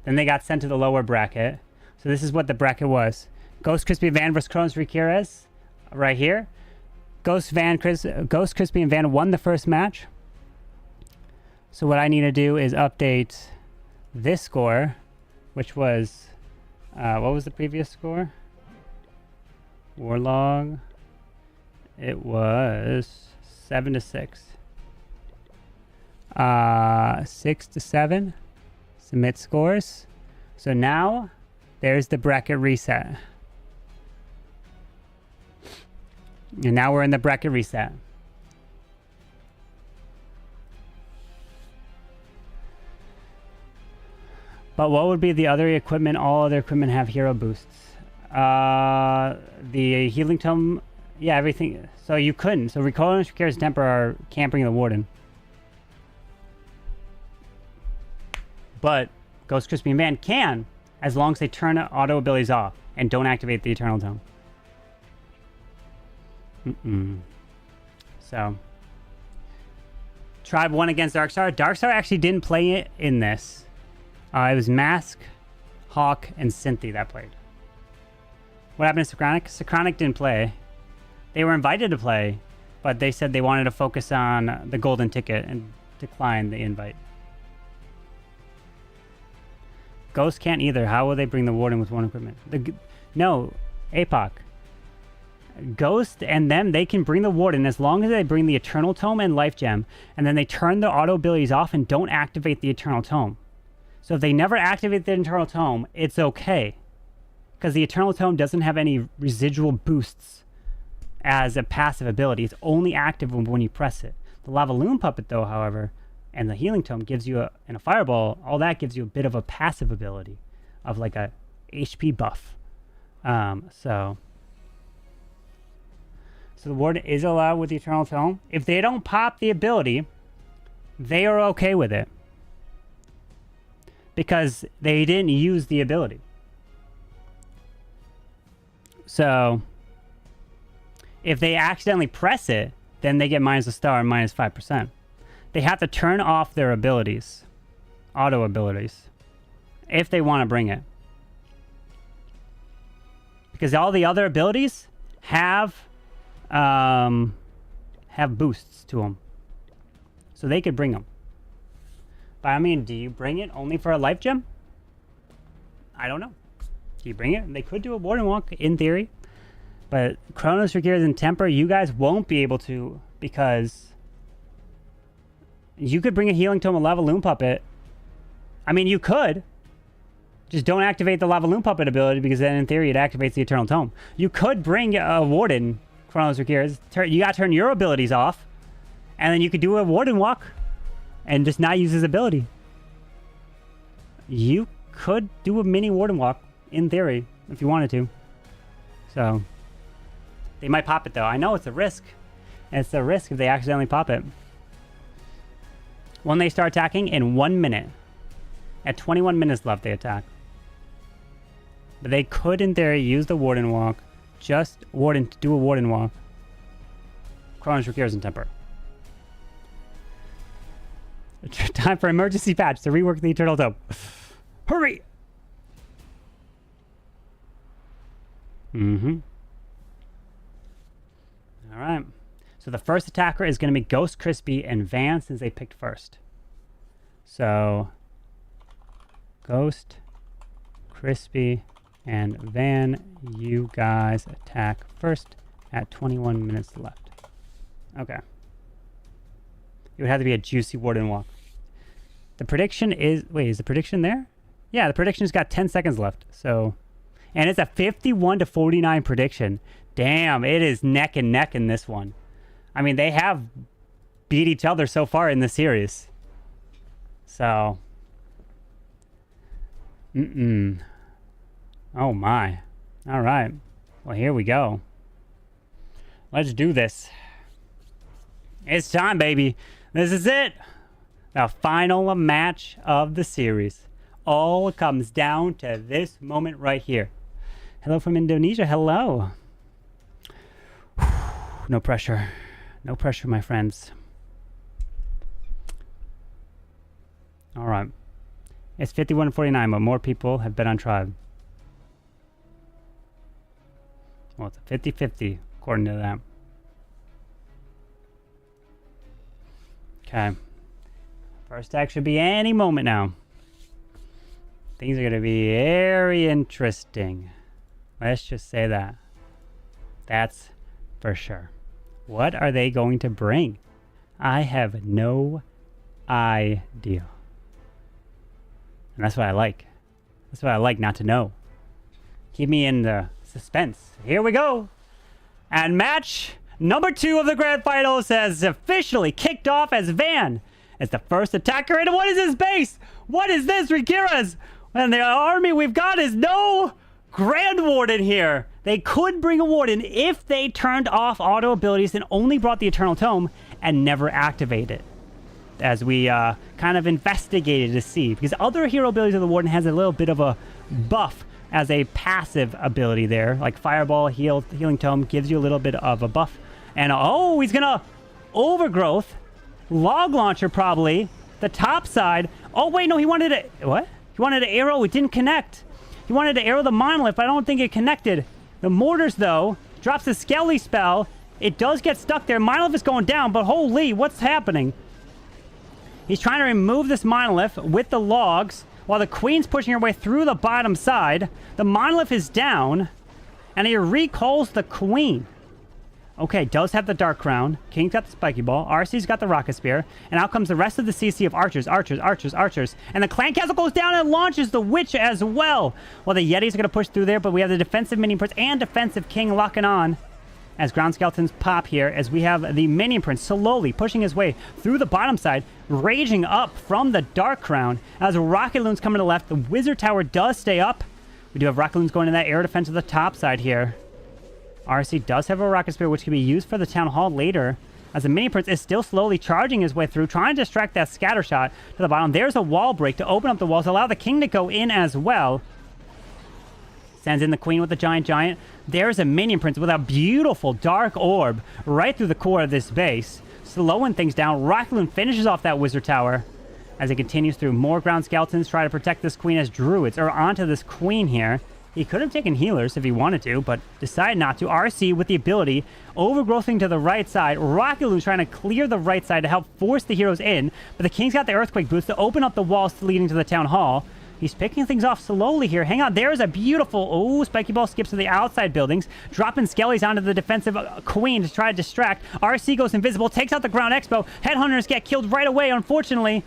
Then they got sent to the lower bracket. So this is what the bracket was. Ghost Crispy Van versus Kronos Riquires, right here. Ghost Crispy and Van won the first match. So what I need to do is update this score, which was, what was the previous score? Warlog. It was 7-6. 6-7. Submit scores. So now there's the bracket reset. And now we're in the bracket reset. But what would be the other equipment? All other equipment have hero boosts. The healing tome, yeah, everything. So you couldn't. So Kronos Riquires Temper are camping the Warden. But Ghost Crispy and Van can, as long as they turn auto abilities off and don't activate the Eternal Tome. So, Tribe won against Darkstar. Darkstar actually didn't play it in this. It was Mask, Hawk, and Cynthia that played. What happened to Synchronic? Synchronic didn't play. They were invited to play, but they said they wanted to focus on the golden ticket and declined the invite. Ghost can't either. How will they bring the Warden with one equipment? No, APOC. Ghost and them, they can bring the Warden as long as they bring the Eternal Tome and Life Gem, and then they turn the auto abilities off and don't activate the Eternal Tome. So if they never activate the Eternal Tome, it's okay. Because the Eternal Tome doesn't have any residual boosts as a passive ability. It's only active when you press it. The Lava Loon Puppet, though, however, and the Healing Tome gives you and a Fireball, all that gives you a bit of a passive ability of like a HP buff. So the Warden is allowed with the Eternal Tome. If they don't pop the ability, they are okay with it. Because they didn't use the ability. So if they accidentally press it, then they get minus a star and minus 5%. They have to turn off their abilities, auto abilities, if they want to bring it. Because all the other abilities have boosts to them. So they could bring them. But I mean, do you bring it only for a life gem? I don't know. Do you bring it? They could do a Warden Walk in theory. But Kronos Riquires and Temper, you guys won't be able to, because you could bring a Healing Tome, a Lava Loon Puppet. I mean, you could. Just don't activate the Lava Loon Puppet ability, because then in theory it activates the Eternal Tome. You could bring a Warden, Kronos Riquires. You gotta turn your abilities off, and then you could do a Warden Walk and just not use his ability. You could do a mini Warden Walk, in theory, if you wanted to. So, they might pop it though. I know it's a risk. It's a risk if they accidentally pop it. When they start attacking, in 1 minute. At 21 minutes left, they attack. But they could, in theory, use the Warden Walk. Just do a Warden Walk. Kronos Riquires and Temper. Time for emergency patch to rework the Eternal Tome. Hurry! Alright. So the first attacker is going to be Ghost Crispy and Van, since they picked first. So, Ghost, Crispy, and Van, you guys attack first at 21 minutes left. Okay. It would have to be a juicy Warden Walk. The prediction is... Wait, is the prediction there? Yeah, the prediction's got 10 seconds left. So, and it's a 51-49 prediction. Damn, it is neck and neck in this one. I mean, they have beat each other so far in the series. So... Oh my. Alright. Well, here we go. Let's do this. It's time, baby. This is it. The final match of the series. All comes down to this moment right here. Hello from Indonesia. Hello. No pressure. No pressure, my friends. All right. It's 51-49, but more people have bet on Tribe. Well, it's a 50-50, according to that. Okay. First act should be any moment now. Things are going to be very interesting. Let's just say that. That's for sure. What are they going to bring? I have no idea. And that's what I like. That's what I like, not to know. Keep me in the suspense. Here we go. And match number 2 of the grand finals has officially kicked off as Van as the first attacker. And what is his base? What is this, Rikira's? And the army we've got is no Grand Warden here. They could bring a Warden if they turned off auto abilities and only brought the Eternal Tome and never activate it. As we kind of investigated to see. Because other hero abilities of the Warden has a little bit of a buff as a passive ability there. Like Fireball, Healing Tome gives you a little bit of a buff. And oh, he's gonna Overgrowth. Log Launcher probably. The top side. Oh, wait, no, he wanted to... What? He wanted to arrow. It didn't connect. He wanted to arrow the Monolith, but I don't think it connected. The Mortars, though, drops the Skelly spell. It does get stuck there. Monolith is going down, but holy, what's happening? He's trying to remove this Monolith with the logs while the Queen's pushing her way through the bottom side. The Monolith is down, and he recalls the Queen. Okay, does have the Dark Crown. King's got the Spiky Ball. RC's got the Rocket Spear. And out comes the rest of the CC of Archers, Archers, Archers, Archers. And the Clan Castle goes down and launches the Witch as well. Well, the Yetis are going to push through there, but we have the defensive Minion Prince and defensive King locking on as Ground Skeletons pop here, as we have the Minion Prince slowly pushing his way through the bottom side, raging up from the Dark Crown. As Rocket Loons come to the left, the Wizard Tower does stay up. We do have Rocket Loons going to that air defense to the top side here. RC does have a Rocket Spear, which can be used for the Town Hall later, as the Mini Prince is still slowly charging his way through, trying to distract that scatter shot to the bottom. There's a wall break to open up the walls, allow the King to go in as well. Sends in the Queen with the Giant. There's a Minion Prince with a beautiful Dark Orb right through the core of this base, slowing things down. Rocket Loon finishes off that Wizard Tower as it continues through. More Ground Skeletons try to protect this Queen as Druids are onto this Queen here. He could have taken healers if he wanted to, but decided not to. RC with the ability, overgrowthing to the right side. Rocket Loon trying to clear the right side to help force the heroes in, but the King's got the Earthquake boots to open up the walls leading to the Town Hall. He's picking things off slowly here. Hang on, there's a beautiful... Oh, Spiky Ball skips to the outside buildings, dropping Skellies onto the defensive Queen to try to distract. RC goes invisible, takes out the Ground Expo. Headhunters get killed right away, unfortunately.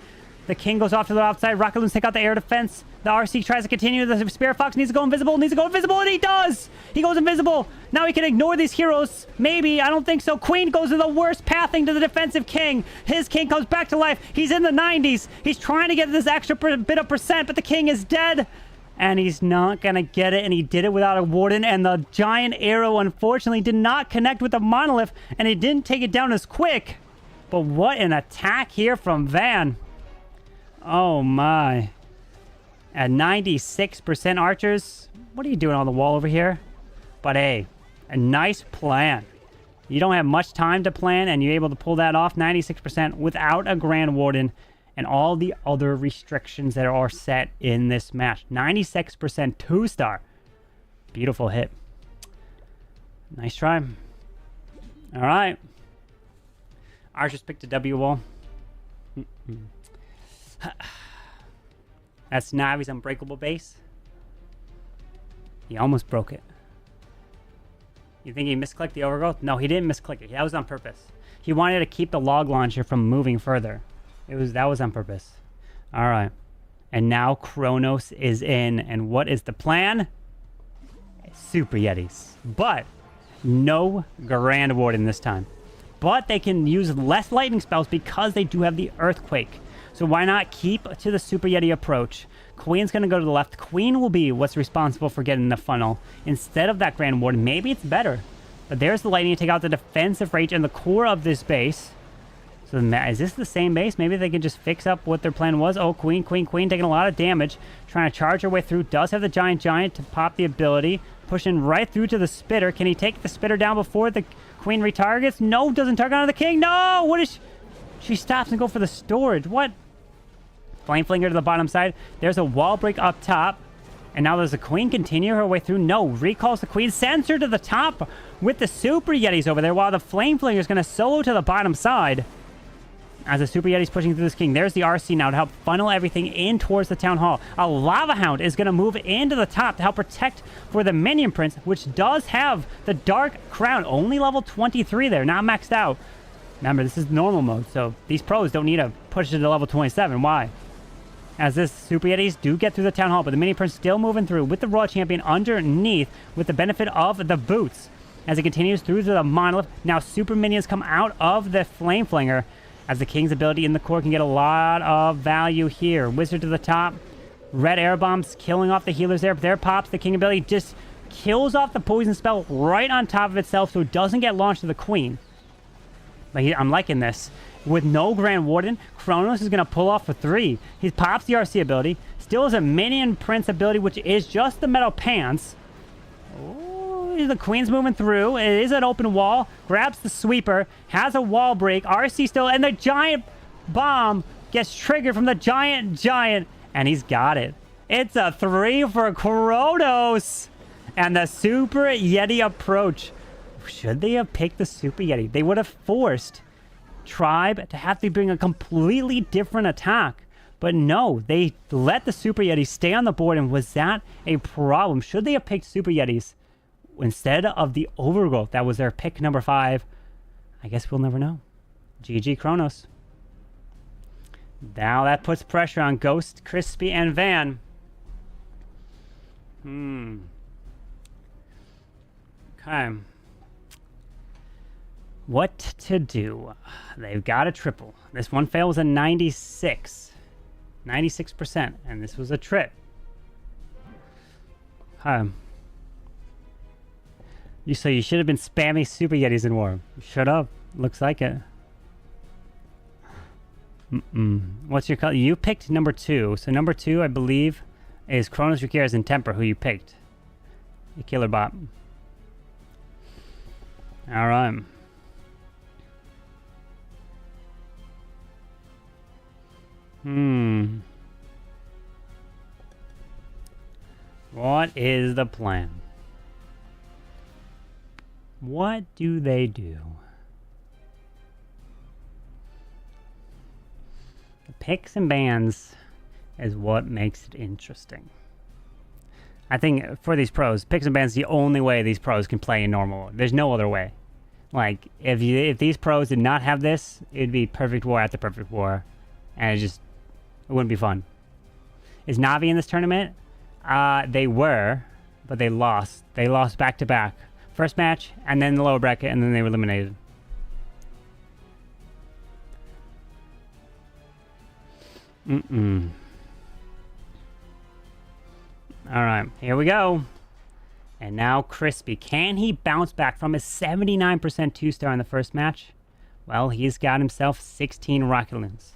The King goes off to the outside. Rocket Loons take out the air defense. The RC tries to continue. The Spirit Fox needs to go invisible, and he does! He goes invisible. Now he can ignore these heroes. Maybe. I don't think so. Queen goes to the worst pathing to the defensive King. His King comes back to life. He's in the 90s. He's trying to get this extra bit of percent, but the King is dead. And he's not going to get it, and he did it without a Warden, and the giant arrow, unfortunately, did not connect with the Monolith, and it didn't take it down as quick. But what an attack here from Van. Oh, my. At 96% Archers. What are you doing on the wall over here? But hey, a nice plan. You don't have much time to plan, and you're able to pull that off. 96% without a Grand Warden and all the other restrictions that are set in this match. 96% 2-star. Beautiful hit. Nice try. All right. Archers picked a W wall. That's Navi's unbreakable base. He almost broke it. You think he misclicked the overgrowth? No, he didn't misclick it. That was on purpose. He wanted to keep the log launcher from moving further. That was on purpose. All right. And now Kronos is in. And what is the plan? Super Yetis. But no Grand Warden this time. But they can use less lightning spells because they do have the Earthquake. So why not keep to the Super Yeti approach? Queen's going to go to the left. Queen will be what's responsible for getting the funnel instead of that Grand Warden. Maybe it's better. But there's the lightning to take out the defensive range in the core of this base. So is this the same base? Maybe they can just fix up what their plan was. Oh, Queen taking a lot of damage. Trying to charge her way through. Does have the Giant to pop the ability. Pushing right through to the Spitter. Can he take the Spitter down before the Queen retargets. No, doesn't target on the king. No! What is she stops and go for the storage. What? Flame Flinger to the bottom side. There's a wall break up top. And now does the queen continue her way through? No. Recalls the queen. Sends her to the top with the Super Yetis over there while the Flame Flinger is going to solo to the bottom side. As the Super Yeti's pushing through this king. There's the RC now to help funnel everything in towards the Town Hall. A Lava Hound is going to move into the top to help protect for the Minion Prince, which does have the Dark Crown. Only level 23 there, not maxed out. Remember, this is normal mode, so these pros don't need to push it to level 27. Why? As this Super Yetis do get through the Town Hall, but the Minion Prince still moving through with the Royal Champion underneath with the benefit of the boots. As it continues through to the Monolith, now Super Minions come out of the Flame Flinger as the King's ability in the core can get a lot of value here. Wizard to the top. Red Air Bombs killing off the healers there. But there pops the King ability. Just kills off the poison spell right on top of itself so it doesn't get launched to the Queen. But I'm liking this. With no Grand Warden, Kronos is going to pull off for 3. He pops the RC ability. Still has a Minion Prince ability, which is just the Metal Pants. Oh, the Queen's moving through. It is an open wall. Grabs the Sweeper. Has a wall break. RC still. And the Giant Bomb gets triggered from the Giant. And he's got it. It's a 3 for Kronos. And the Super Yeti approach. Should they have picked the Super Yeti? They would have forced Tribe to have to bring a completely different attack. But no, they let the Super Yetis stay on the board, and was that a problem? Should they have picked Super Yetis instead of the Overgrowth? That was their pick number 5. I guess we'll never know. GG Kronos. Now that puts pressure on Ghost, Crispy, and Van. Okay. What to do? They've got a triple. This one fail was a 96%, and this was a trip. You say you should have been spamming Super Yetis in War. Shut up. Looks like it. What's your color? You picked number 2. So number 2, I believe, is Kronos, Rukieres, and Temper, who you picked. The Killer Bot. All right. What is the plan? What do they do? The picks and bans is what makes it interesting. I think for these pros, picks and bans is the only way these pros can play in normal mode. There's no other way. Like, if these pros did not have this, it'd be perfect war after perfect war. And it wouldn't be fun. Is Navi in this tournament? They were, but they lost. They lost back-to-back. First match, and then the lower bracket, and then they were eliminated. Alright, here we go. And now Crispy. Can he bounce back from his 79% 2-star in the first match? Well, he's got himself 16 Rocket Loons.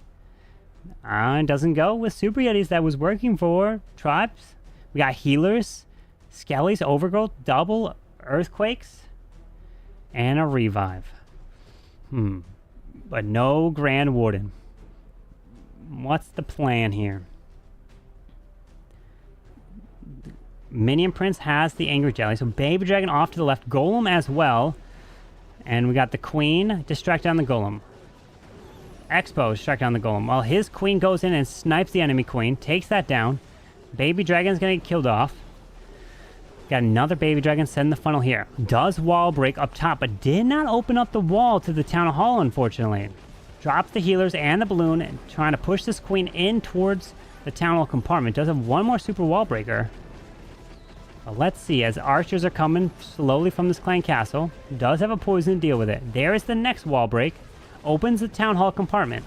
It doesn't go with Super Yetis that was working for Tribes. We got Healers, Skellies, Overgrowth, double Earthquakes, and a Revive. But no Grand Warden. What's the plan here? Minion Prince has the Angry Jelly, so Baby Dragon off to the left, Golem as well. And we got the Queen distract on the Golem. Expo distract on the Golem. While his Queen goes in and snipes the enemy Queen, takes that down. Baby Dragon's gonna get killed off. Got another Baby Dragon setting the funnel here. Does wall break up top, but did not open up the wall to the Town Hall, unfortunately. Drops the healers and the balloon, and trying to push this Queen in towards the Town Hall compartment. Does have one more super wall breaker. But let's see, as archers are coming slowly from this clan castle. Does have a poison to deal with it. There is the next wall break. Opens the Town Hall compartment.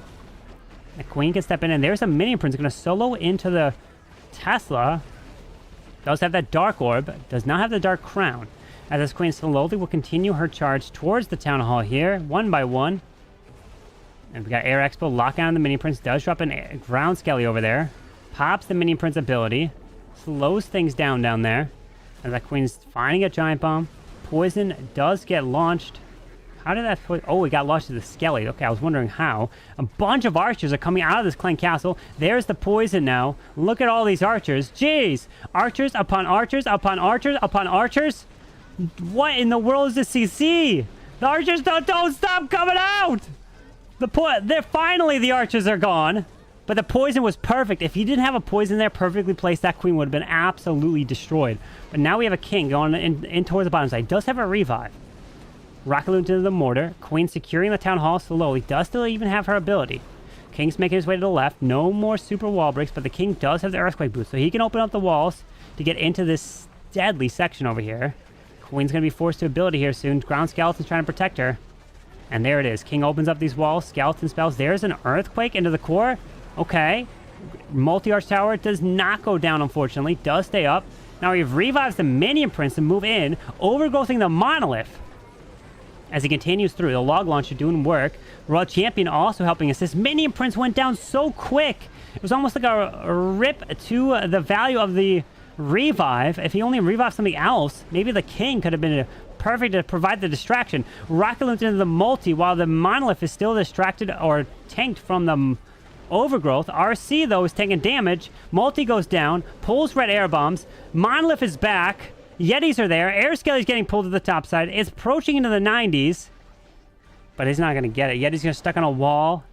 The Queen can step in, and there's a Minion Prince going to solo into the Tesla. Does have that Dark Orb. Does not have the Dark Crown. As this Queen slowly will continue her charge towards the Town Hall here, one by one. And we got Air Expo locking on the Minion Prince. Does drop a Ground Skelly over there. Pops the Minion Prince ability. Slows things down there. As that Queen's finding a Giant Bomb. Poison does get launched. How did that... Oh, we got lost to the skelly. Okay, I was wondering how. A bunch of archers are coming out of this clan castle. There's the poison now. Look at all these archers. Jeez. Archers upon archers upon archers upon archers. What in the world is this CC? The archers don't stop coming out. Finally the archers are gone. But the poison was perfect. If he didn't have a poison there perfectly placed, that queen would have been absolutely destroyed. But now we have a king going in towards the bottom side. He does have a revive. Rockaloon into the mortar. Queen securing the town hall slowly. Does still even have her ability. King's making his way to the left. No more super wall breaks, but the king does have the earthquake boots, so he can open up the walls to get into this deadly section over here. Queen's going to be forced to ability here soon. Ground skeleton's trying to protect her. And there it is. King opens up these walls. Skeleton spells. There's an earthquake into the core. Okay. Multi-arch tower does not go down, unfortunately. Does stay up. Now he revives the minion prince to move in, overgrowthing the monolith. As he continues through, the log launcher doing work. Royal Champion also helping assist. Minion Prince went down so quick. It was almost like a rip to the value of the revive. If he only revived something else, maybe the king could have been perfect to provide the distraction. Rockaloon's into the multi while the monolith is still distracted or tanked from the overgrowth. RC, though, is taking damage. Multi goes down, pulls red air bombs. Monolith is back. Yetis are there. Air Skelly's getting pulled to the top side. It's approaching into the 90s. But he's not going to get it. Yeti's going to stuck on a wall.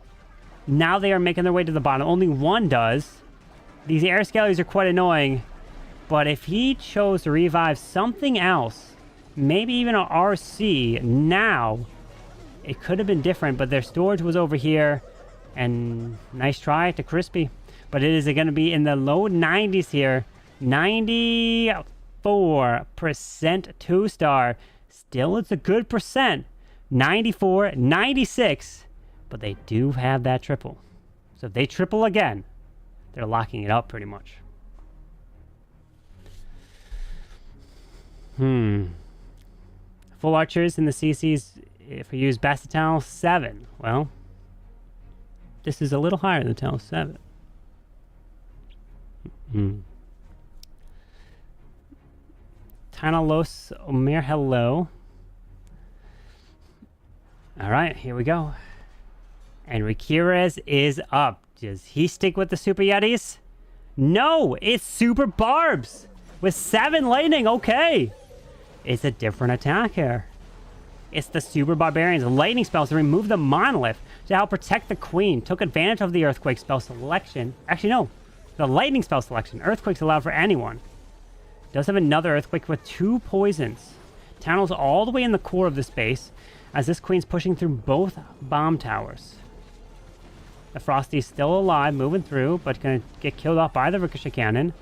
Now they are making their way to the bottom. Only one does. These Air Skellies are quite annoying. But if he chose to revive something else, maybe even an RC, now, it could have been different. But their storage was over here. And nice try to Crispy. But it is going to be in the low 90s here. 94% 2-star. Still, it's a good percent. 94, 96. But they do have that triple. So if they triple again, they're locking it up pretty much. Full archers in the CCs, if we use Bastatal 7. Well, this is a little higher than Tal 7. Tanalos Omer, hello. Alright, here we go. And Rikirez is up. Does he stick with the Super Yetis? No! It's Super Barbs! With 7 lightning, okay! It's a different attack here. It's the Super Barbarians. Lightning spells to remove the monolith to help protect the queen. Took advantage of the earthquake spell selection. Actually, no. The lightning spell selection. Earthquake's allowed for anyone. Does have another earthquake with 2 poisons. Tunnels all the way in the core of this base as this queen's pushing through both bomb towers. The Frosty's still alive, moving through, but gonna get killed off by the ricochet cannon.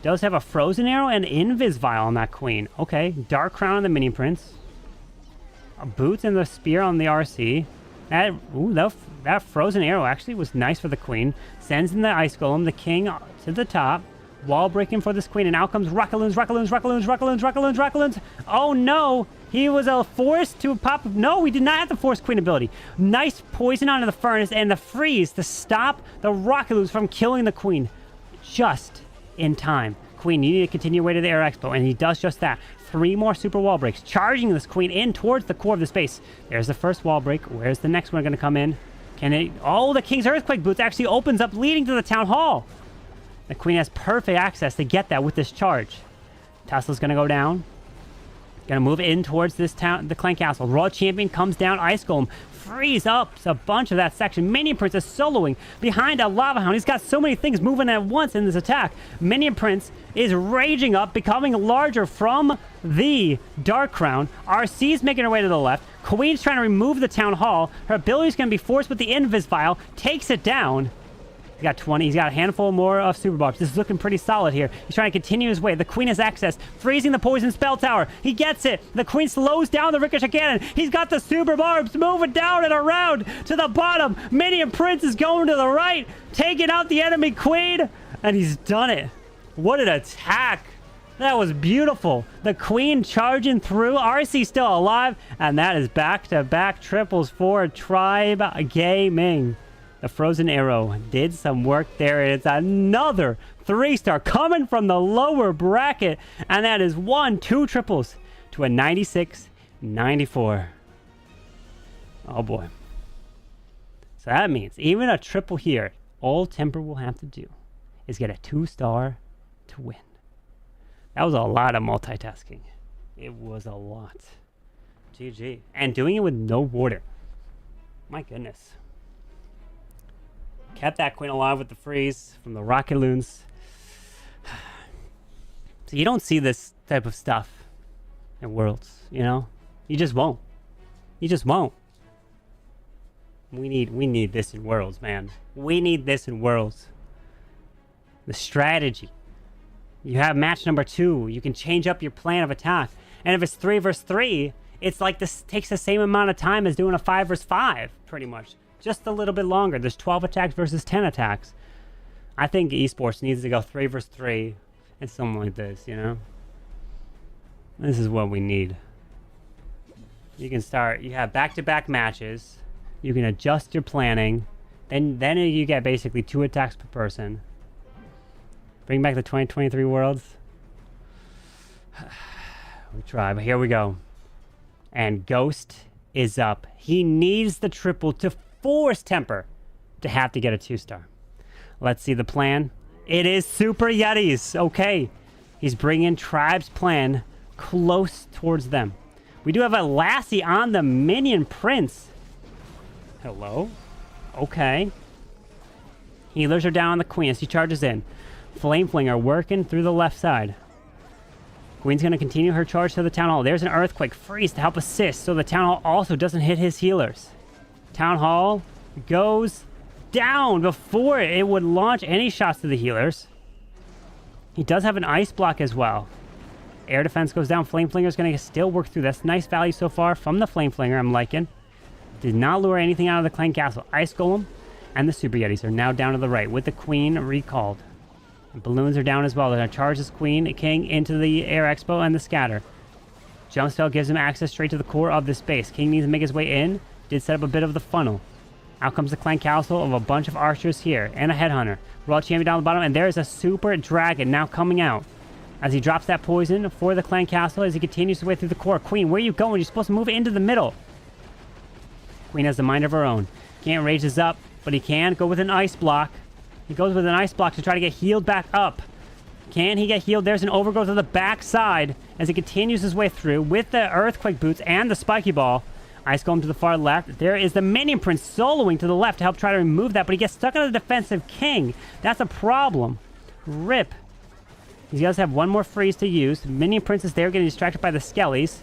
Does have a frozen arrow and invis vial on that queen. Okay, dark crown on the mini prince. Boots and the spear on the RC. That frozen arrow actually was nice for the queen. Sends in the ice golem, the king to the top. Wall breaking for this queen, and out comes Rockaloons. Oh no! He was forced to pop. No, we did not have the force queen ability. Nice poison onto the furnace and the freeze to stop the Rockaloons from killing the queen. Just in time. Queen, you need to continue your way to the Air Expo, and he does just that. 3 more super wall breaks, charging this queen in towards the core of the space. There's the first wall break. Where's the next one going to come in? Can it... Oh, the King's Earthquake Boots actually opens up, leading to the Town Hall. The queen has perfect access to get that with this charge. Tesla's going to go down. Going to move in towards this town, the clan castle. Royal Champion comes down, Ice Golem. Freeze up a bunch of that section. Minion Prince is soloing behind a Lava Hound. He's got so many things moving at once in this attack. Minion Prince is raging up, becoming larger from the Dark Crown. RC's making her way to the left. Queen's trying to remove the Town Hall. Her ability's going to be forced with the Invis Vial. Takes it down. He's got 20. He's got a handful more of Super Barbs. This is looking pretty solid here. He's trying to continue his way. The Queen has access. Freezing the Poison Spell Tower. He gets it. The Queen slows down the Ricochet Cannon. He's got the Super Barbs moving down and around to the bottom. Minion Prince is going to the right, taking out the enemy Queen. And he's done it. What an attack. That was beautiful. The Queen charging through. RC still alive. And that is back-to-back triples for Tribe Gaming. The Frozen Arrow did some work there. It's another 3-star coming from the lower bracket. And that is 2 triples to a 96-94. Oh boy. So that means even a triple here, all Temper will have to do is get a 2-star to win. That was a lot of multitasking. It was a lot. GG. And doing it with no water. My goodness. Kept that queen alive with the freeze from the rocket loons. So you don't see this type of stuff in Worlds, you know? You just won't. You just won't. We need this in Worlds, man. We need this in Worlds. The strategy. You have match number 2. You can change up your plan of attack. And if it's 3 versus 3, it's like this takes the same amount of time as doing a 5 versus 5, pretty much. Just a little bit longer. There's 12 attacks versus 10 attacks. I think esports needs to go 3 versus 3 and something like this, you know? This is what we need. You can start, you have back-to-back matches. You can adjust your planning. Then you get basically 2 attacks per person. Bring back the 2023 Worlds. We try, but here we go. And Ghost is up. He needs the triple to force Temper to have to get a 2-star. Let's see the plan. It is Super Yetis. Okay. He's bringing Tribe's plan close towards them. We do have a Lassie on the Minion Prince. Hello? Okay. Healers are down on the Queen as he charges in. Flame Flinger working through the left side. Queen's going to continue her charge to the Town Hall. There's an Earthquake Freeze to help assist, so the Town Hall also doesn't hit his healers. Town Hall goes down before it would launch any shots to the healers. He does have an Ice Block as well. Air Defense goes down. Flame Flinger is going to still work through. That's nice value so far from the Flame Flinger, I'm liking. Did not lure anything out of the Clan Castle. Ice Golem and the Super Yetis are now down to the right with the Queen recalled. Balloons are down as well. They're going to charge this Queen King into the Air Expo and the Scatter. Jump Spell gives him access straight to the core of this base. King needs to make his way in. Did set up a bit of the funnel. Out comes the Clan Castle of a bunch of archers here and a Headhunter. Raw Champion down the bottom, and there's a Super Dragon now coming out. As he drops that poison for the Clan Castle as he continues his way through the core. Queen, where are you going? You're supposed to move into the middle. Queen has a mind of her own. Can't rage this up, but he can go with an Ice Block. He goes with an Ice Block to try to get healed back up. Can he get healed? There's an Overgrowth to the back side as he continues his way through with the Earthquake Boots and the Spiky Ball. Ice Golem to the far left. There is the Minion Prince soloing to the left to help try to remove that, but he gets stuck on the defensive King. That's a problem. Rip. He does have one more freeze to use. Minion Prince is there getting distracted by the Skellies.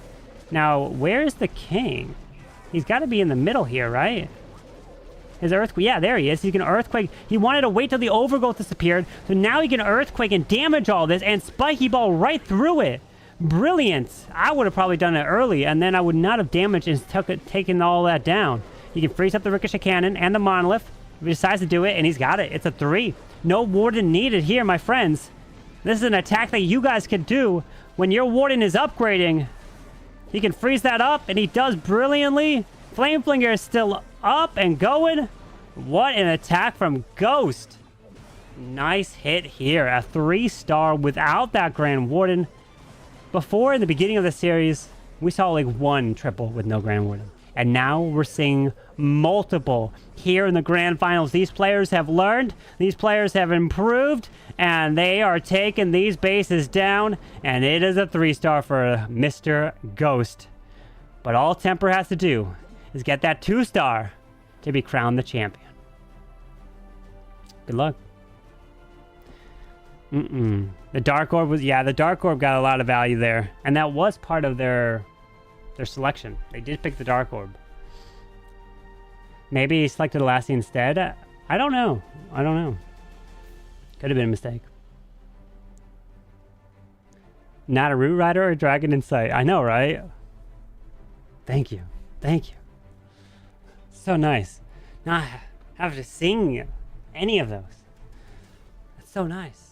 Now, where is the King? He's got to be in the middle here, right? His Earthquake, yeah, there he is. He can Earthquake. He wanted to wait till the Overgrowth disappeared, so now he can Earthquake and damage all this and Spiky Ball right through it. Brilliant. I would have probably done it early, and then I would not have damaged and taken all that down. He can freeze up the Ricochet Cannon and the Monolith if he decides to do it, and he's got it. It's a 3. No Warden needed here, my friends. This is an attack that you guys can do when your Warden is upgrading. He can freeze that up, and he does brilliantly. Flame Flinger is still up and going. What an attack from Ghost. Nice hit here. A 3-star without that Grand Warden. Before, in the beginning of the series, we saw like 1 triple with no Grand Warden. And now we're seeing multiple here in the Grand Finals. These players have learned. These players have improved. And they are taking these bases down. And it is a 3-star for Mr. Ghost. But all Temper has to do is get that 2-star to be crowned the champion. Good luck. The Dark Orb was, yeah, the Dark Orb got a lot of value there. And that was part of their selection. They did pick the Dark Orb. Maybe he selected Lassie instead. I don't know. I don't know. Could have been a mistake. Not a Root Rider or Dragon in sight. I know, right? Thank you. Thank you. So nice. Not have to sing any of those. That's so nice.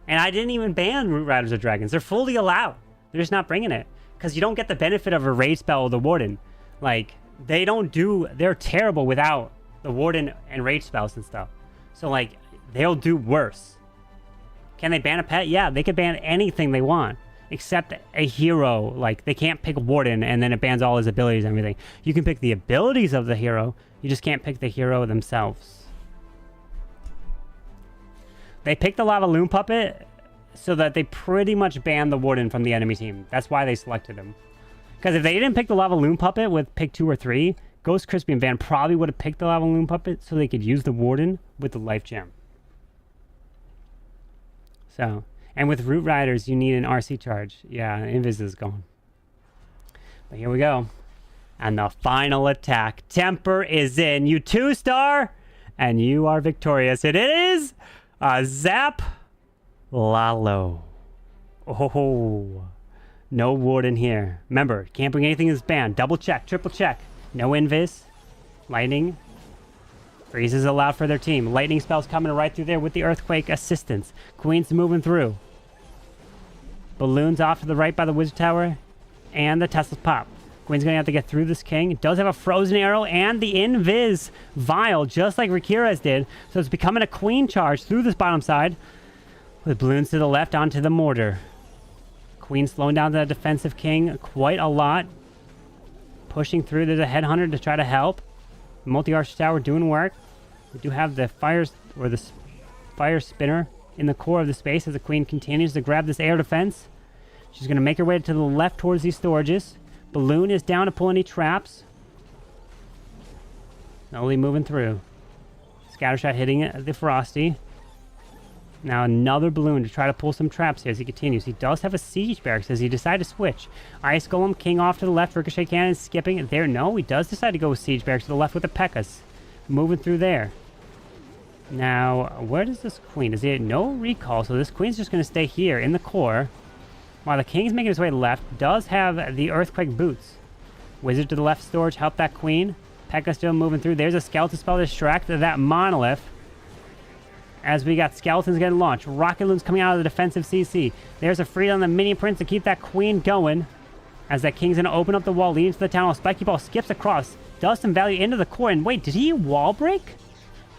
And I didn't even ban Root Riders or Dragons. They're fully allowed. They're just not bringing it. Because you don't get the benefit of a Rage Spell or the Warden. Like, they don't do... They're terrible without the Warden and Rage Spells and stuff. So, like, they'll do worse. Can they ban a pet? Yeah, they could ban anything they want. except a hero. Like, they can't pick Warden, and then it bans all his abilities and everything. You can pick the abilities of the hero. You just can't pick the hero themselves. They picked the Lava Loon Puppet so that they pretty much banned the Warden from the enemy team. That's why they selected him. Because if they didn't pick the Lava Loon Puppet with pick 2 or 3, Ghost Crispy and Van probably would have picked the Lava Loon Puppet so they could use the Warden with the Life Gem. So, and with Root Riders, you need an RC charge. Yeah, Invis is gone. But here we go. And the final attack. Temper is in. You 2-star, and you are victorious. It is a Zap Lalo. Oh, no Warden here. Remember, can't bring anything in this band. Double check, triple check. No Invis. Lightning. Freezes allowed for their team. Lightning spells coming right through there with the Earthquake assistance. Queen's moving through. Balloons off to the right by the Wizard Tower. And the Tesla's pop. Queen's going to have to get through this king. It does have a Frozen Arrow and the Invis Vial, just like Rikira's did. So it's becoming a Queen charge through this bottom side. With balloons to the left onto the mortar. Queen slowing down the defensive king quite a lot. Pushing through. There's a Headhunter to try to help. Multi-Arch Tower doing work. We do have the fire spinner in the core of the space as the Queen continues to grab this air defense. She's going to make her way to the left towards these storages. Balloon is down to pull any traps. Slowly moving through. Scattershot hitting it, the Frosty. Now another balloon to try to pull some traps here as he continues. He does have a Siege Barracks as he decided to switch. Ice Golem, King off to the left. Ricochet Cannon skipping it there. No, he does decide to go with Siege Barracks to the left with the P.E.K.K.A.s. Moving through there. Now, where does this Queen? Is there no recall? So this Queen's just going to stay here in the core. While the King's making his way left. Does have the Earthquake Boots. Wizard to the left storage. Help that Queen. P.E.K.K.A. still moving through. There's a Skeleton Spell to distract that Monolith. As we got Skeletons getting launched. Rocket Loons coming out of the defensive CC. There's a Freedom on the Mini Prince to keep that Queen going. As that King's going to open up the wall leading to the Town Hall. Spiky Ball skips across. Does some value into the core. And wait, did he wall break?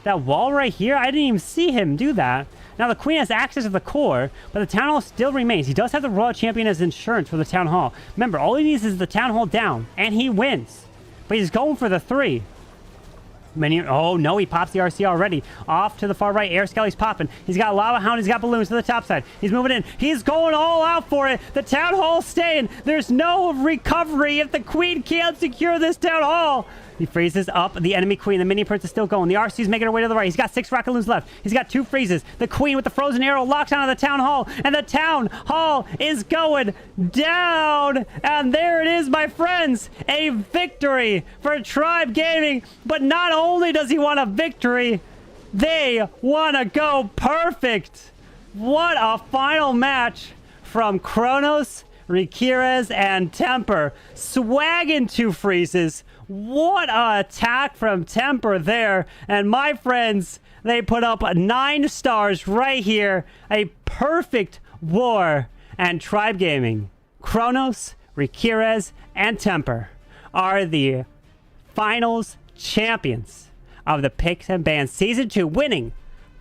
That wall right here? I didn't even see him do that. Now the Queen has access to the core, but the Town Hall still remains. He does have the Royal Champion as insurance for the Town Hall. Remember, all he needs is the Town Hall down, and he wins. But he's going for the 3. Oh, no, he pops the RC already. Off to the far right. Air Skelly's popping. He's got Lava Hound. He's got balloons to the top side. He's moving in. He's going all out for it. The Town Hall's staying. There's no recovery if the Queen can't secure this Town Hall. He freezes up the enemy Queen. The Mini Prince is still going. The RC's making her way to the right. He's got 6 Rocket Loons left. He's got 2 freezes. The Queen with the Frozen Arrow locks onto the Town Hall. And the Town Hall is going down. And there it is, my friends. A victory for Tribe Gaming. But not only does he want a victory, they want to go perfect. What a final match from Kronos, Rikira's, and Temper. Swagging 2 freezes. What a attack from Temper there. And my friends, they put up 9 stars right here. A perfect war. And Tribe Gaming, Kronos, Rikira's, and Temper are the finals champions of the Picks and Bans Season 2, winning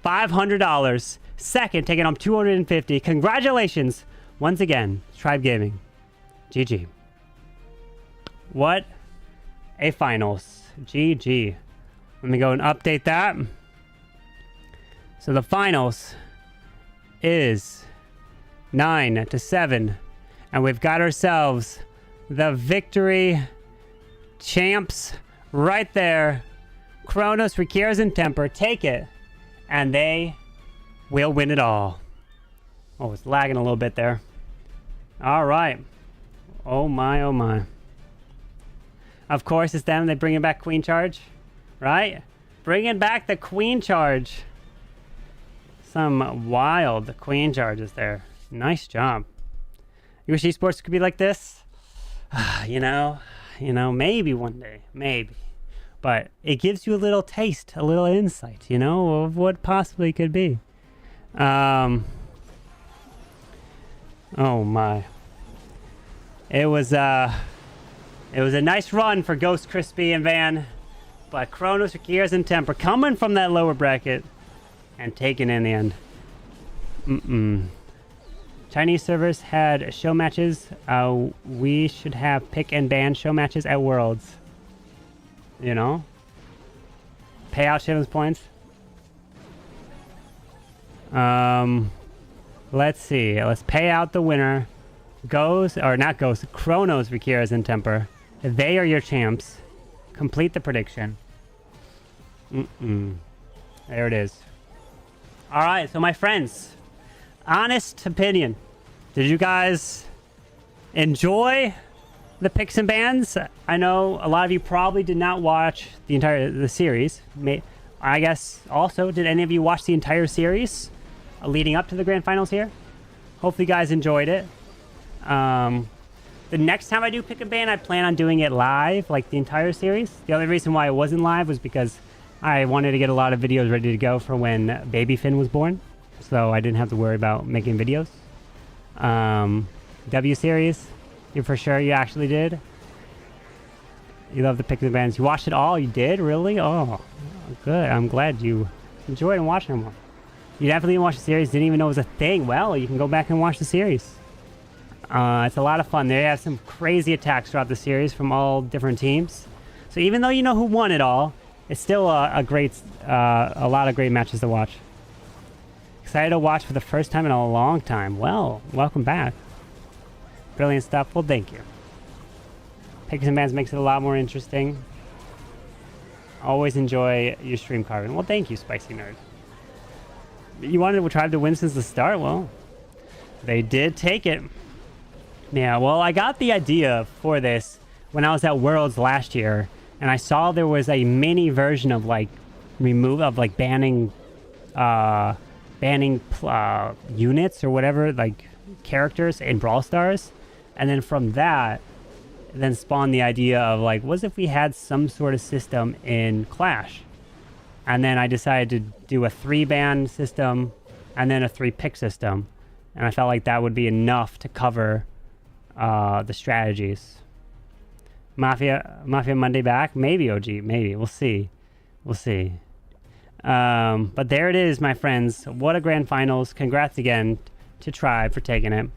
$500. Second, taking home $250. Congratulations once again, Tribe Gaming. GG. What a finals. GG. Let me go and update that. So the finals is 9-7. And we've got ourselves the victory champs right there. Kronos, Rikira's, and Temper take it. And they will win it all. Oh, it's lagging a little bit there. All right. Oh my, oh my. Of course, it's them. They bringing back Queen Charge, right? Bringing back the Queen Charge. Some wild Queen Charges there. Nice job. You wish esports could be like this? You know, maybe one day, maybe. But it gives you a little taste, a little insight, you know, of what possibly could be. Oh my. It was a nice run for Ghost Crispy and Van, but Kronos, Rikira's, and Temper coming from that lower bracket and taking in the end. Chinese servers had show matches. We should have pick and ban show matches at Worlds. You know? Pay out Shivan's points. Let's see. Let's pay out the winner. Ghost, or not Ghost, Chronos, Vikiras, and Temper. They are your champs. Complete the prediction. There it is. Alright, so my friends. Honest opinion. Did you guys enjoy the picks and bans? I know a lot of you probably did not watch the series. I guess also, did any of you watch the entire series leading up to the grand finals here? Hopefully you guys enjoyed it. The next time I do pick and ban, I plan on doing it live, like the entire series. The only reason why it wasn't live was because I wanted to get a lot of videos ready to go for when baby Finn was born, so I didn't have to worry about making videos. W series, you for sure you actually did. You love the picks and bans. You watched it all? You did? Really? Oh, good. I'm glad you enjoyed and watched them all. You definitely didn't watch the series, didn't even know it was a thing. Well, you can go back and watch the series. It's a lot of fun. They have some crazy attacks throughout the series from all different teams. So even though you know who won it all, it's still a lot of great matches to watch. Excited to watch for the first time in a long time. Well, welcome back. Brilliant stuff. Well, thank you. Picks and bans makes it a lot more interesting. Always enjoy your stream, Carbon. Well, thank you, Spicy Nerd. You wanted to try to win since the start? Well, they did take it. Yeah, well, I got the idea for this when I was at Worlds last year, and I saw there was a mini version of like banning units or whatever, like characters in Brawl Stars, and then from that then spawned the idea of like, what if we had some sort of system in Clash? And then I decided to do a 3-ban system and then a 3-pick system, and I felt like that would be enough to cover the strategies. Mafia Monday back? Maybe, OG. Maybe. We'll see. We'll see. But there it is, my friends. What a grand finals. Congrats again to Tribe for taking it.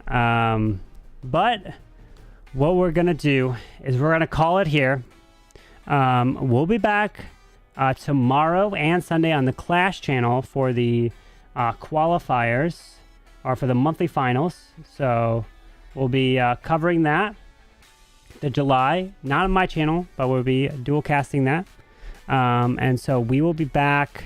But what we're going to do is we're going to call it here. We'll be back tomorrow and Sunday on the Clash channel for the qualifiers, or for the monthly finals. So we'll be covering that, the July, not on my channel, but we'll be dual casting that. And so we will be back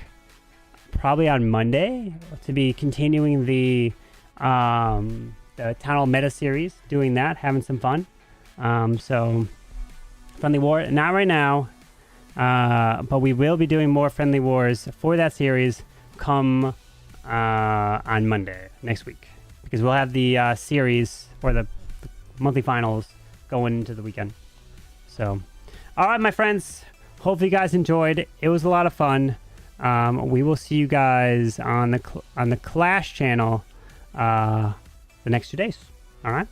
probably on Monday to be continuing the Town Hall Meta series, doing that, having some fun. So Friendly War, not right now, but we will be doing more Friendly Wars for that series come on Monday next week, because we'll have the series or the monthly finals going into the weekend. So, all right, my friends, hopefully you guys enjoyed. It was a lot of fun. We will see you guys on the Clash channel the next 2 days. All right.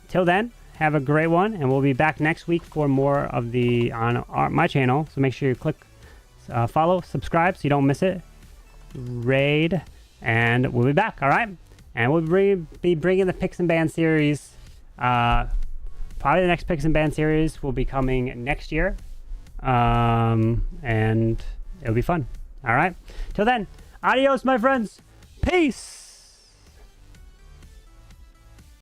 Till then, have a great one, and we'll be back next week for more of the on my channel. So make sure you click follow, subscribe, so you don't miss it. Raid, and we'll be back. All right, and we'll be bringing the picks and ban series. Probably the next picks and ban series will be coming next year, and it'll be fun. All right, till then, adios, my friends. Peace.